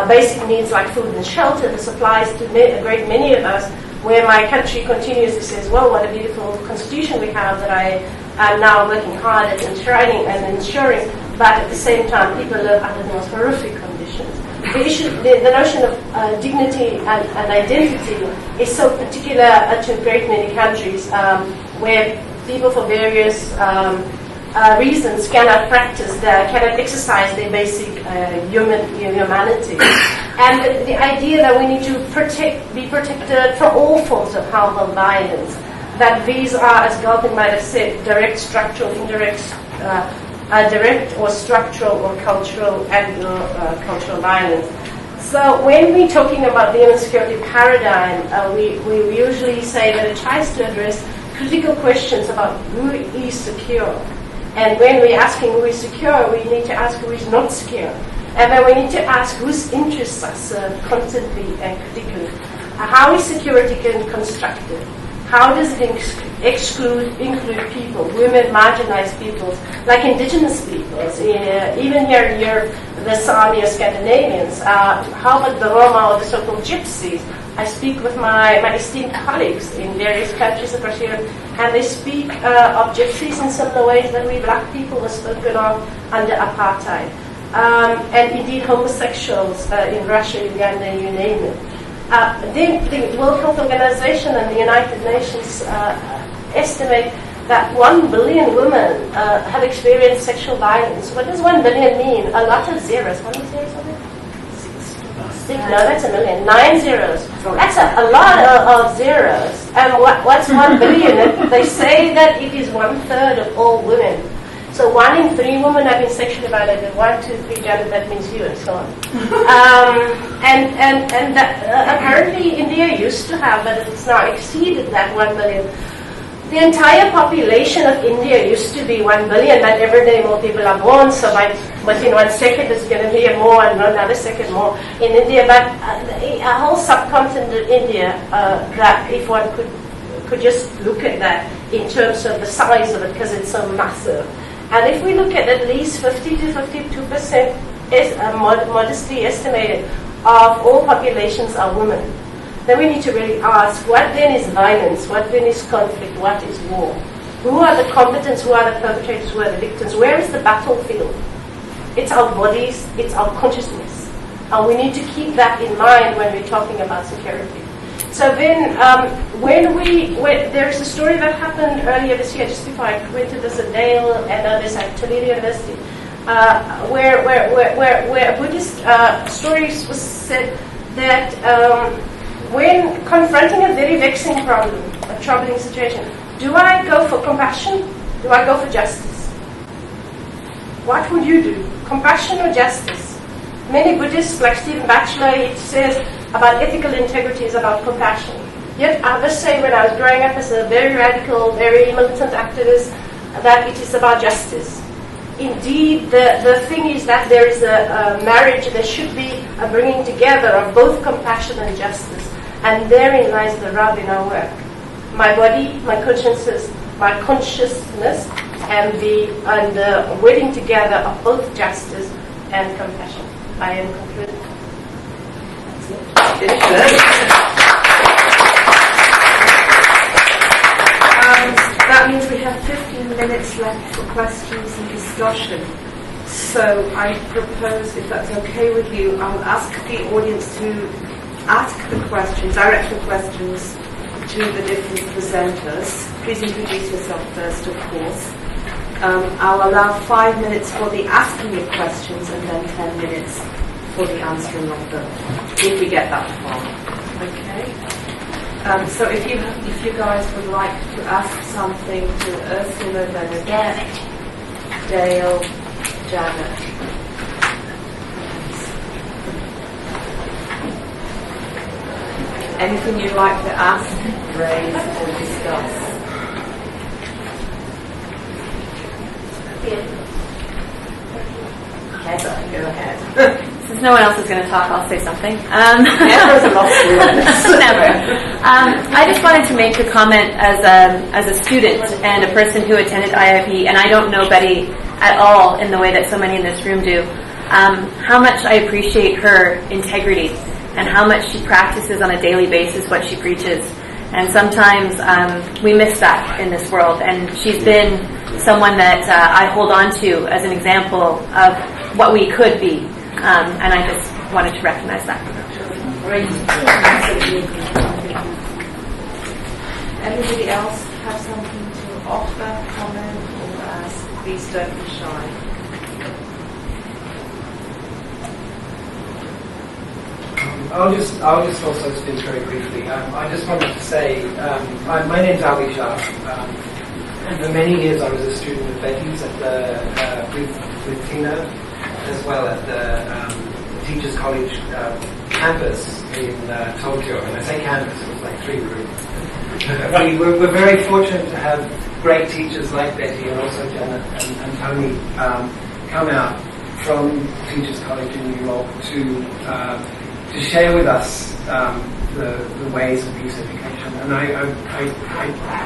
Basic needs like food and shelter. This applies to a great many of us, where my country continuously says, well, what a beautiful constitution we have that I am now working hard at enshrining and ensuring, but at the same time people live under the most horrific conditions. The notion of dignity and identity is so particular to a great many countries where people for various reasons cannot exercise their basic humanity. And the idea that we need to be protected from all forms of harm and violence, that these are, as Galpin might have said, direct, structural, indirect, direct or structural or cultural and cultural violence. So when we're talking about the human security paradigm, we usually say that it tries to address critical questions about who is secure. And when we're asking who is secure, we need to ask who is not secure. And then we need to ask whose interests are served constantly and critically. How is security constructed? How does it include people, women, marginalized peoples, like indigenous peoples, even here in Europe, the Sami or Scandinavians? How about the Roma or the so-called gypsies? I speak with my esteemed colleagues in various countries across Europe, and they speak of gypsies in similar ways that we black people were spoken of under apartheid. And indeed homosexuals in Russia, Uganda, you name it. The World Health Organization and the United Nations estimate that 1 billion women have experienced sexual violence. What does 1 billion mean? A lot of zeros. How many zeros are there? No, that's a million. 9 zeros. That's a lot of zeros. And what's 1 billion? They say that it is 1/3 of all women. So 1 in 3 women have been sexually violated. 1, 2, 3, Janet, that means you, and so on. And apparently India used to have, but it's now exceeded that 1 billion. The entire population of India used to be 1 billion, but every day more people are born, so within 1 second it's going to be more and another second more in India. But a whole subcontinent of India, that if one could just look at that in terms of the size of it, because it's so massive. And if we look at least 50 to 52% is modestly estimated of all populations are women, then we need to really ask, what then is violence? What then is conflict? What is war? Who are the combatants? Who are the perpetrators? Who are the victims? Where is the battlefield? It's our bodies, it's our consciousness. And we need to keep that in mind when we're talking about security. So then, there's a story that happened earlier this year, just before I went to this at Dale and others at Toledo University, where a Buddhist story was said that when confronting a very vexing problem, a troubling situation, do I go for compassion? Do I go for justice? What would you do? Compassion or justice? Many Buddhists, like Stephen Batchelor, he says about ethical integrity is about compassion. Yet others say, when I was growing up as a very radical, very militant activist, that it is about justice. Indeed, the thing is that there is a marriage, there should be a bringing together of both compassion and justice. And therein lies the rub in our work. My body, my consciousness, and the wedding together of both justice and compassion. I am concluded. That means we have 15 minutes left for questions and discussion. So I propose, if that's okay with you, I'll ask the audience to ask the questions, direct the questions to the different presenters. Please introduce yourself first, of course. I'll allow 5 minutes for the asking of questions and then 10 minutes for the answering of them, if we get that far. Okay? So if you guys would like to ask something to Ursula, Bernadette, Dale, Janet. Anything you'd like to ask, raise, or discuss? Heather, go ahead. Since no one else is going to talk, I'll say something. Heather's a lot Never. I just wanted to make a comment as a student and a person who attended IIP, and I don't know Betty at all in the way that so many in this room do, how much I appreciate her integrity and how much she practices on a daily basis what she preaches. And sometimes we miss that in this world, and she's been someone that I hold on to as an example of what we could be, and I just wanted to recognize that. Anybody else have something to offer, comment, or ask? Please don't be shy. I'll just also speak very briefly. I just wanted to say, my name's Ali Shah. For many years I was a student of Betty's at with Tina, as well at the Teachers College campus in Tokyo. And I say campus, it was like 3 rooms. We're very fortunate to have great teachers like Betty and also Janet and Tony come out from Teachers College in New York to share with us the ways of peace education. And I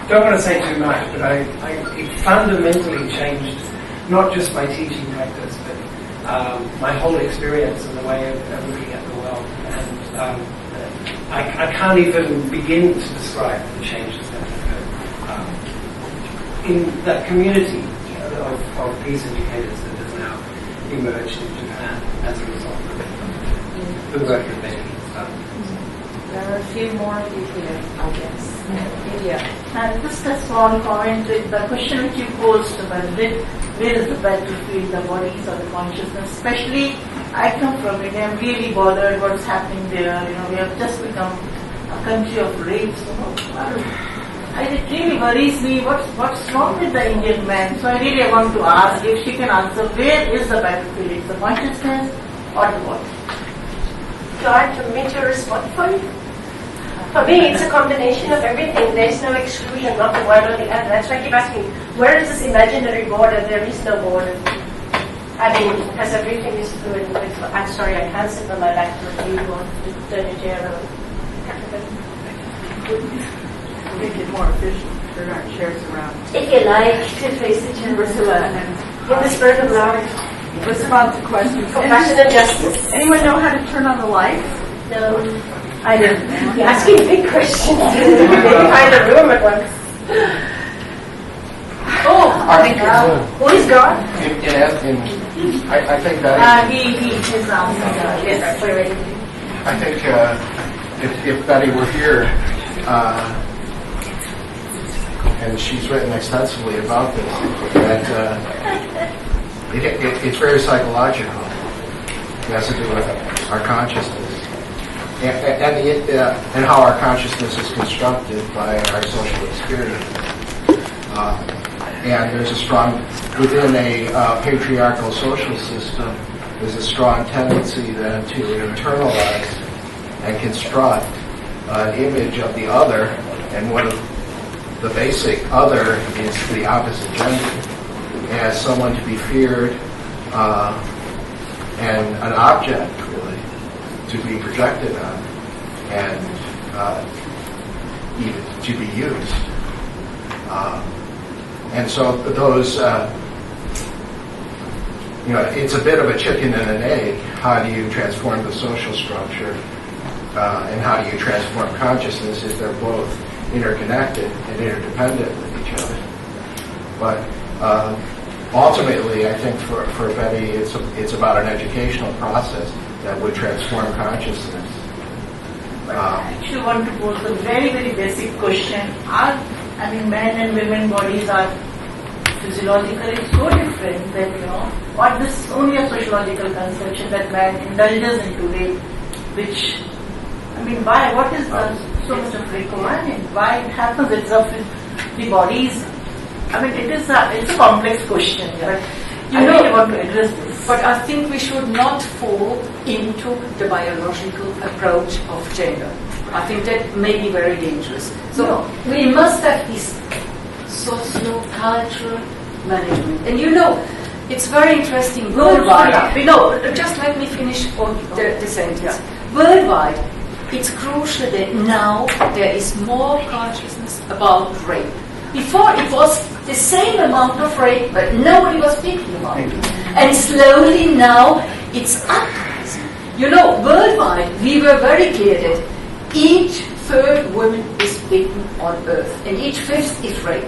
don't want to say too much, but it fundamentally changed not just my teaching practice, but my whole experience and the way of looking at the world. And I can't even begin to describe the changes that occurred in that community of peace educators that has now emerged in Japan as a result of the work that Betty has done. There are a few more of you here, I guess. India. And just a small comment with the question which you posed about where is the battlefield, the bodies or the consciousness. Especially, I come from India. I'm really bothered what's happening there. We have just become a country of rapes. It really worries me. What's wrong with the Indian man? So I really want to ask if she can answer where is the battlefield? Is the consciousness or the body? God, for me to respond for you? For me, it's a combination of everything. There's no exclusion, not the one or the other. That's why I keep asking, where is this imaginary border? There is no border. I mean, because everything is fluid. I'm sorry, I can't sit on my back to you or to turn a chair around. Make it more efficient. Turn our chairs around. If you like, to face the chair. Ursula, In the spirit of love. respond to questions. Compassion and justice. Anyone know how to turn on the lights? No. I do. You're asking big questions. Maybe find a room at once. Oh, who is God? I think that He is answer. Yes, we're ready. I think if Betty were here, and she's written extensively about this, that it's very psychological. It has to do with our consciousness and how our consciousness is constructed by our social experience. And there's a strong, within a patriarchal social system, there's a strong tendency then to internalize and construct an image of the other, and one of the basic other is the opposite gender, as someone to be feared and an object, really, to be projected on and even to be used. And so those, it's a bit of a chicken and an egg. How do you transform the social structure and how do you transform consciousness if they're both interconnected and interdependent with each other? But ultimately, I think for Betty, it's about an educational process that would transform consciousness. I actually want to pose a very, very basic question. Men and women bodies are physiologically so different that, or this is only a sociological conception that man indulges in today, which, why? What is so much of requirement? happens itself with the bodies? I mean, it's a complex question, but You I know- really want to address this. But I think we should not fall into the biological approach of gender. I think that may be very dangerous. So we must have this socio-cultural management. And you know, it's very interesting worldwide. No, just let me finish on the sentence. Worldwide, it's crucial that now there is more consciousness about rape. Before it was the same amount of rape, but nobody was speaking about it. And slowly now it's up. You know, worldwide we were very clear that each third woman is beaten on earth and each fifth is raped.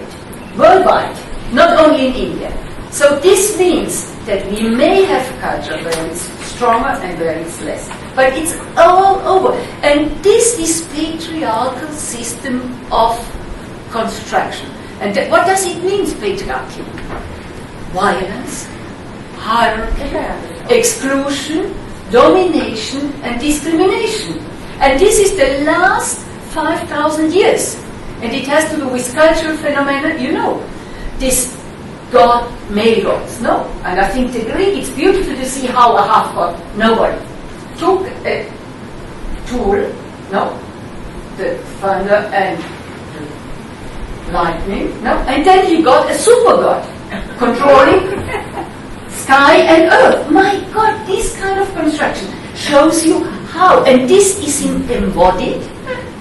Worldwide, not only in India. So this means that we may have a culture where it's stronger and where it's less. But it's all over. And this is patriarchal system of construction. And what does it mean, patriarchy? Violence, hierarchy, exclusion, domination, and discrimination. And this is the last 5,000 years. And it has to do with cultural phenomena, you know. This God, male gods, no? And I think the Greek, it's beautiful to see how a half-god, nobody, took a tool, no? The thunder and lightning, no? And then he got a super god controlling sky and earth. My God, this kind of construction shows you how, and this is embodied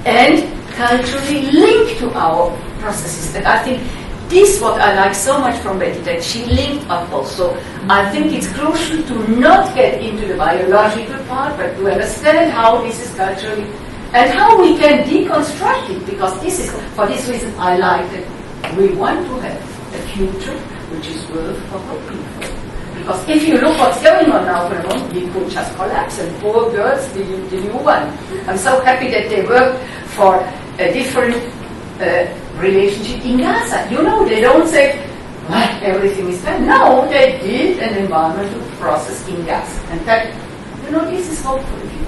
and culturally linked to our processes. And I think this what I like so much from Betty, that she linked up also. I think it's crucial to not get into the biological part, but to understand how this is culturally and how we can deconstruct it, because this is, for this reason I like that we want to have a future which is worth for our people. Because if you look what's going on now, we could just collapse, and poor girls, the new one. I'm so happy that they work for a different relationship in Gaza. You know, they don't say, well, everything is done. No, they did an environmental process in Gaza. And that, you know, this is hope for the future.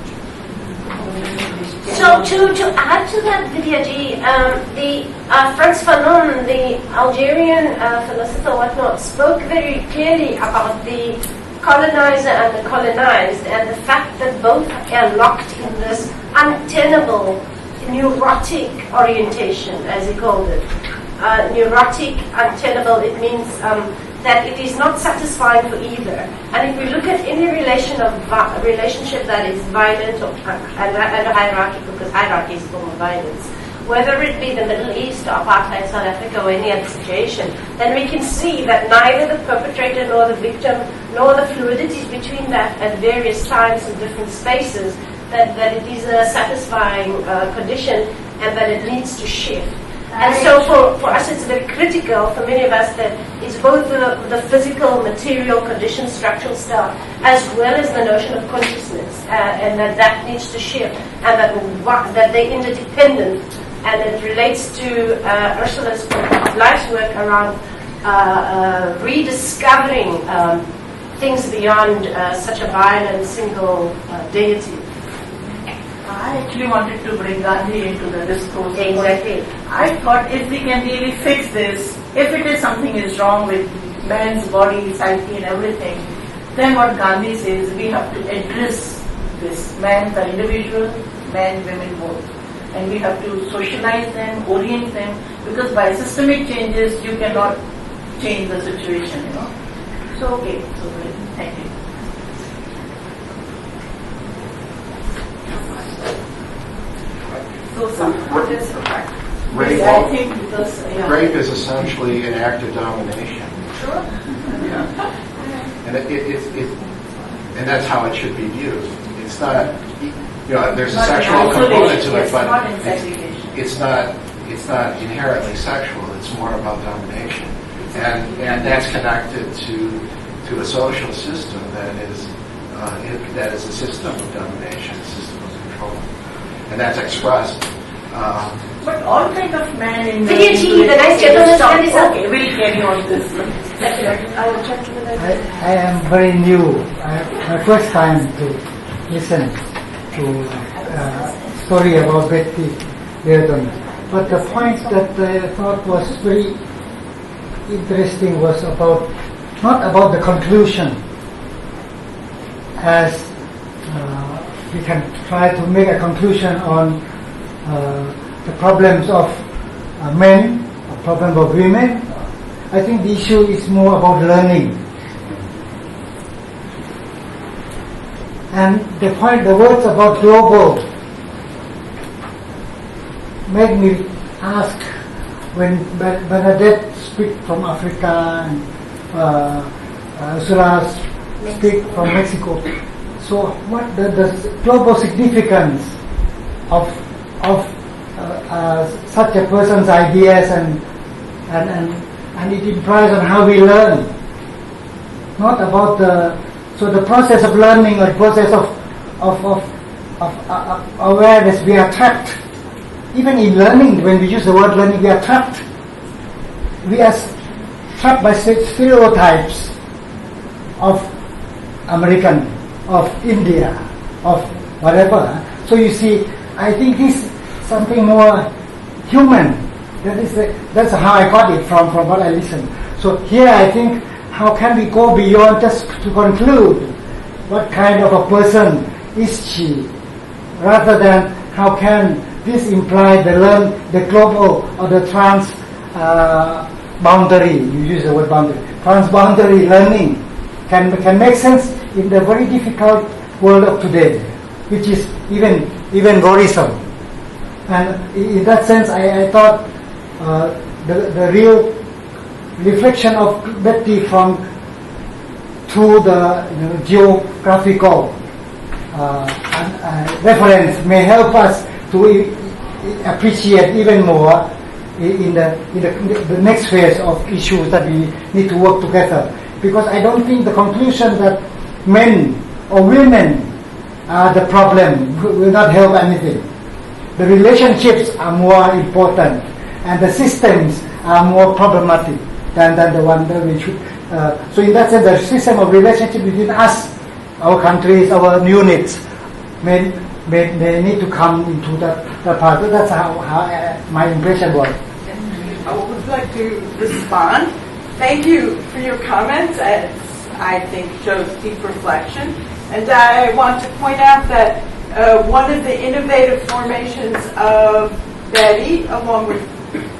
So to add to that, Vidyaji, the Frantz Fanon, the Algerian philosopher, whatnot, spoke very clearly about the colonizer and the colonized, and the fact that both are locked in this untenable, neurotic orientation, as he called it. Neurotic, untenable, it means that it is not satisfying for either. And if we look at any relationship that is violent and hierarchical, because hierarchy is a form of violence, whether it be the Middle East or apartheid South Africa or any other situation, then we can see that neither the perpetrator nor the victim nor the fluidities between that at various times and different spaces, that it is a satisfying condition and that it needs to shift. And so for us it's very critical, for many of us, that it's both the physical, material, condition, structural stuff, as well as the notion of consciousness, and that needs to shift, and that they're interdependent, and it relates to Ursula's life's work around rediscovering things beyond such a violent single deity. I actually wanted to bring Gandhi into the discourse. Exactly. I thought if we can really fix this, if it is something is wrong with man's body, psyche and everything, then what Gandhi says, we have to address this, man, the individual, man, women both. And we have to socialize them, orient them, because by systemic changes you cannot change the situation, you know. So okay, so thank you. Rape, Yes, I think because, rape is essentially an act of domination. Sure. Yeah. And and that's how it should be viewed. It's not, you know, there's a Not sexual isolation, component to it, yes, but not in segregation. it's not inherently sexual. It's more about domination, and that's connected to a social system that is a system of domination, a system of control, and that's expressed. But all kind of man in Vidyaji, the nice gentleman's hand is up. Okay, we'll carry on this. I am very new. My first time to listen to story about Betty Beardon. But the point that I thought was very interesting was about, not about the conclusion, as we can try to make a conclusion on the problems of men, the problem of women. I think the issue is more about learning. And the words about global made me ask, when Bernadette speak from Africa and Ursula speak from Mexico, so what the global significance of such a person's ideas and it implies on how we learn, not about the process of learning or process of awareness. We are trapped. Even in learning, when we use the word learning, we are trapped. We are trapped by stereotypes of American, of India, of whatever. So you see, I think this is something more human. That's how I got it from what I listened. So here I think, how can we go beyond just to conclude what kind of a person is she, rather than how can this imply the global or the trans boundary. You use the word boundary. Transboundary learning can make sense in the very difficult world of today, which is even worrisome. And in that sense, I thought the real reflection of Betty through the geographical reference may help us to appreciate even more in the next phase of issues that we need to work together. Because I don't think the conclusion that men or women are the problem will not help anything. The relationships are more important, and the systems are more problematic than the one that we should. So in that sense, the system of relationship between us, our countries, our units, may need to come into that part. That's how my impression was. I would like to respond. Thank you for your comments. I think shows deep reflection. And I want to point out that one of the innovative formations of Betty, along with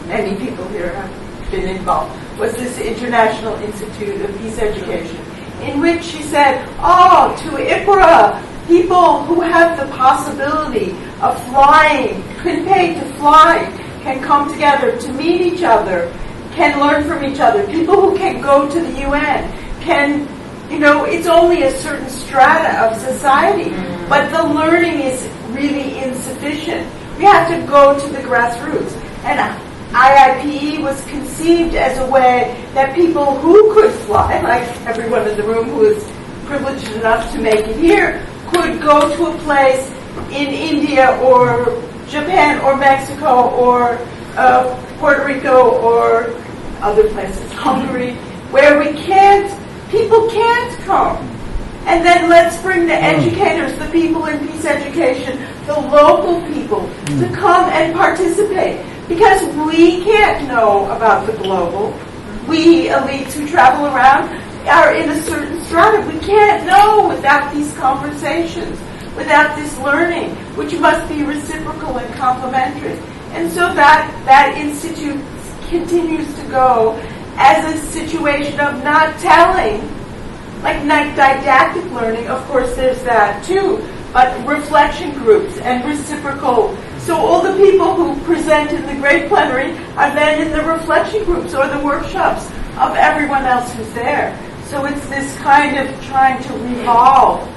many people here have been involved, was this International Institute of Peace Education, in which she said, to IPRA, people who have the possibility of flying, been paid to fly, can come together to meet each other, can learn from each other. People who can go to the UN can, it's only a certain strata of society, but the learning is really insufficient. We have to go to the grassroots. And IIPE was conceived as a way that people who could fly, like everyone in the room who is privileged enough to make it here, could go to a place in India or Japan or Mexico or Puerto Rico or other places, Hungary, where people can't come. And then let's bring the educators, the people in peace education, the local people to come and participate. Because we can't know about the global. We elites who travel around are in a certain strata. We can't know without these conversations, without this learning, which must be reciprocal and complementary. And so that institute continues to go as a situation of not telling, like didactic learning. Of course, there's that too, but reflection groups and reciprocal. So all the people who present in the Great Plenary are then in the reflection groups or the workshops of everyone else who's there. So it's this kind of trying to revolve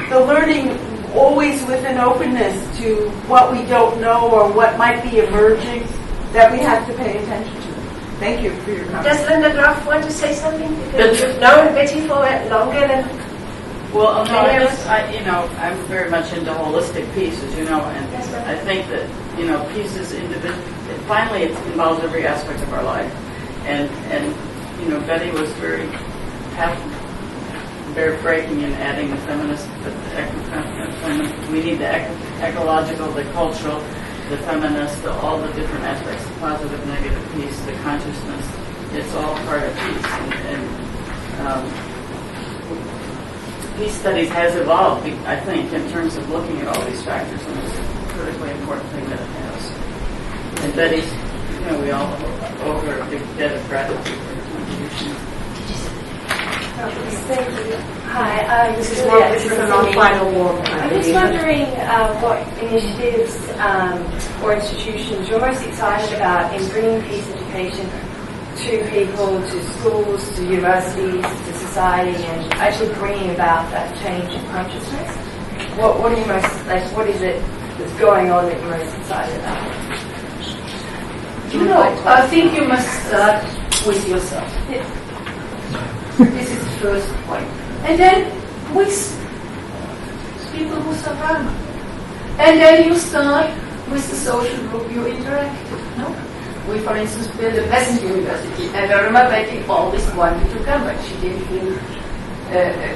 the learning always with an openness to what we don't know or what might be emerging that we have to pay attention to. Thank you for your comment. Does Linda Groff want to say something? Because you've known Betty for longer than... Well, I'm very much into holistic peace, as you know, and I think that, peace is individual. Finally, it involves every aspect of our life. And Betty was very breaking in adding the feminist, we need the ecological, the cultural, the feminist, all the different aspects, the positive, negative peace, the consciousness, it's all part of peace. And peace studies has evolved, I think, in terms of looking at all these factors, and it's a critically important thing that it has. And Betty's, we all owe her a big debt of gratitude for her contribution. Thank you. Hi, This is a non-final warm. I'm just wondering what initiatives or institutions you're most excited about in bringing peace education to people, to schools, to universities, to society, and actually bringing about that change in consciousness. What are you most, what is it that's going on that you're most excited about? I think you must start with yourself. This is the first point. And then with people who surround you. And then you start with the social group you interact with. No? We, for instance, built a peasant university. And I remember Betty always wanted to come, but she didn't feel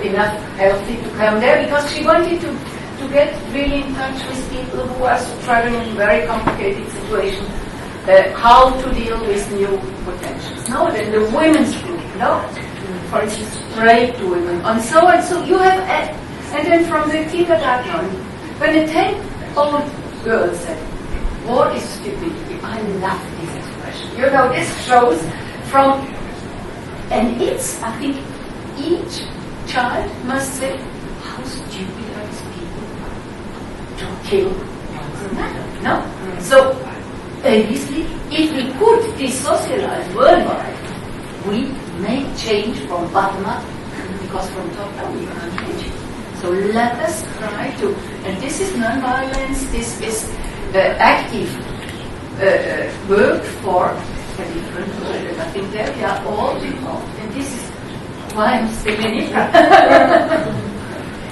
enough healthy to come there because she wanted to get really in touch with people who are struggling in very complicated situations. How to deal with new potentials. No, then the women's group. No. For instance, pray to women, and so on. So you have, and then from the kindergarten, when the 10-old girl said, "What is stupidity?" I love this expression. This shows from, and it's, I think, each child must say, "How stupid are these people to kill one another?" No. So obviously, if we could desocialize worldwide, we make change from bottom up, because from top down we can't change it. So let us try to, and this is non-violence, this is active work for a different world. And I think there we are all involved, and this is why I'm still in it.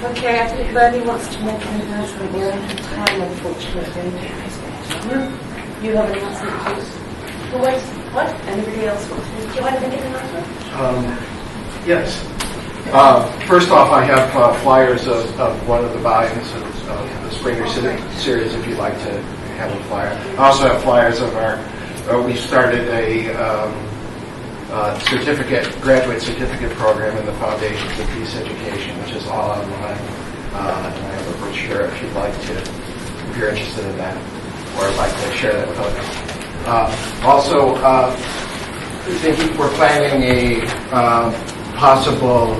Okay, I think Bernie wants to make an announcement. We're out of time, unfortunately. You have an announcement, please. Wait, what? Anybody else want to? Do you want to make an announcement? Yes. First off, I have flyers of one of the volumes of the Springer series if you'd like to have a flyer. I also have flyers of we started a graduate certificate program in the Foundations of Peace Education, which is all online. And I have a brochure if you'd like to, if you're interested in that, or I'd like to share that with others. Also, we're planning a possible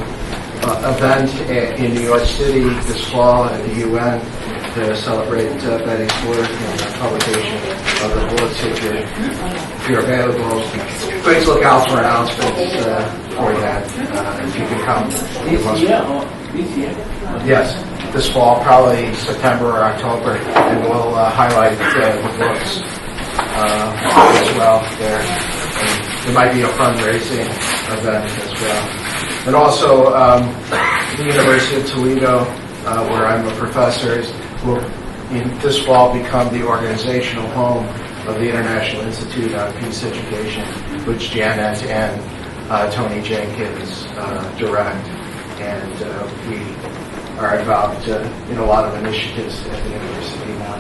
event in New York City this fall at the UN to celebrate Betty's work and the publication of the books. If you're available, please look out for announcements for that. If you can come. Yes, this fall, probably September or October, and we'll highlight the books as well there. And there might be a fundraising event as well. And also, the University of Toledo, where I'm a professor, will this fall become the organizational home of the International Institute on Peace Education, which Janet and Tony Jenkins direct. And we are involved in a lot of initiatives at the university now.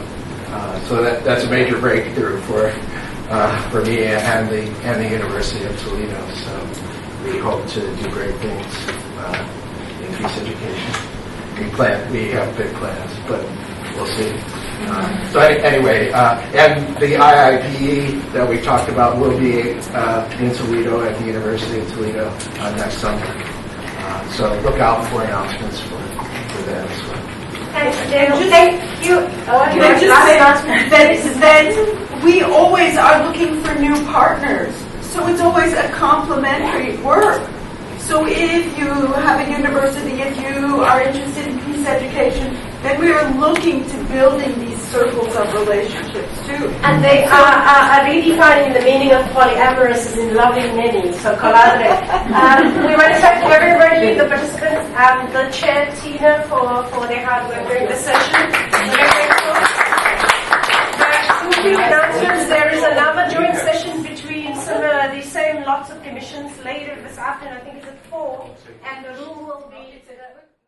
So that's a major breakthrough for me and the University of Toledo. So we hope to do great things in peace education. We have big plans, but we'll see. So anyway, and the IIPE that we talked about will be in Toledo at the University of Toledo next summer. So look out for announcements for that as well. Thank you. Can I just say that we always are looking for new partners. So it's always a complementary work. So if you have a university, if you are interested in peace education, then we are looking to building these circles of relationships too. And they are redefining the meaning of polyamorous as in loving many, so collaborate. We want to thank everybody, the participants, and the chair, Tina, for their hard work during this session. There is another joint session between the same lots of commissions later this afternoon, I think it's at 4, and the room will be...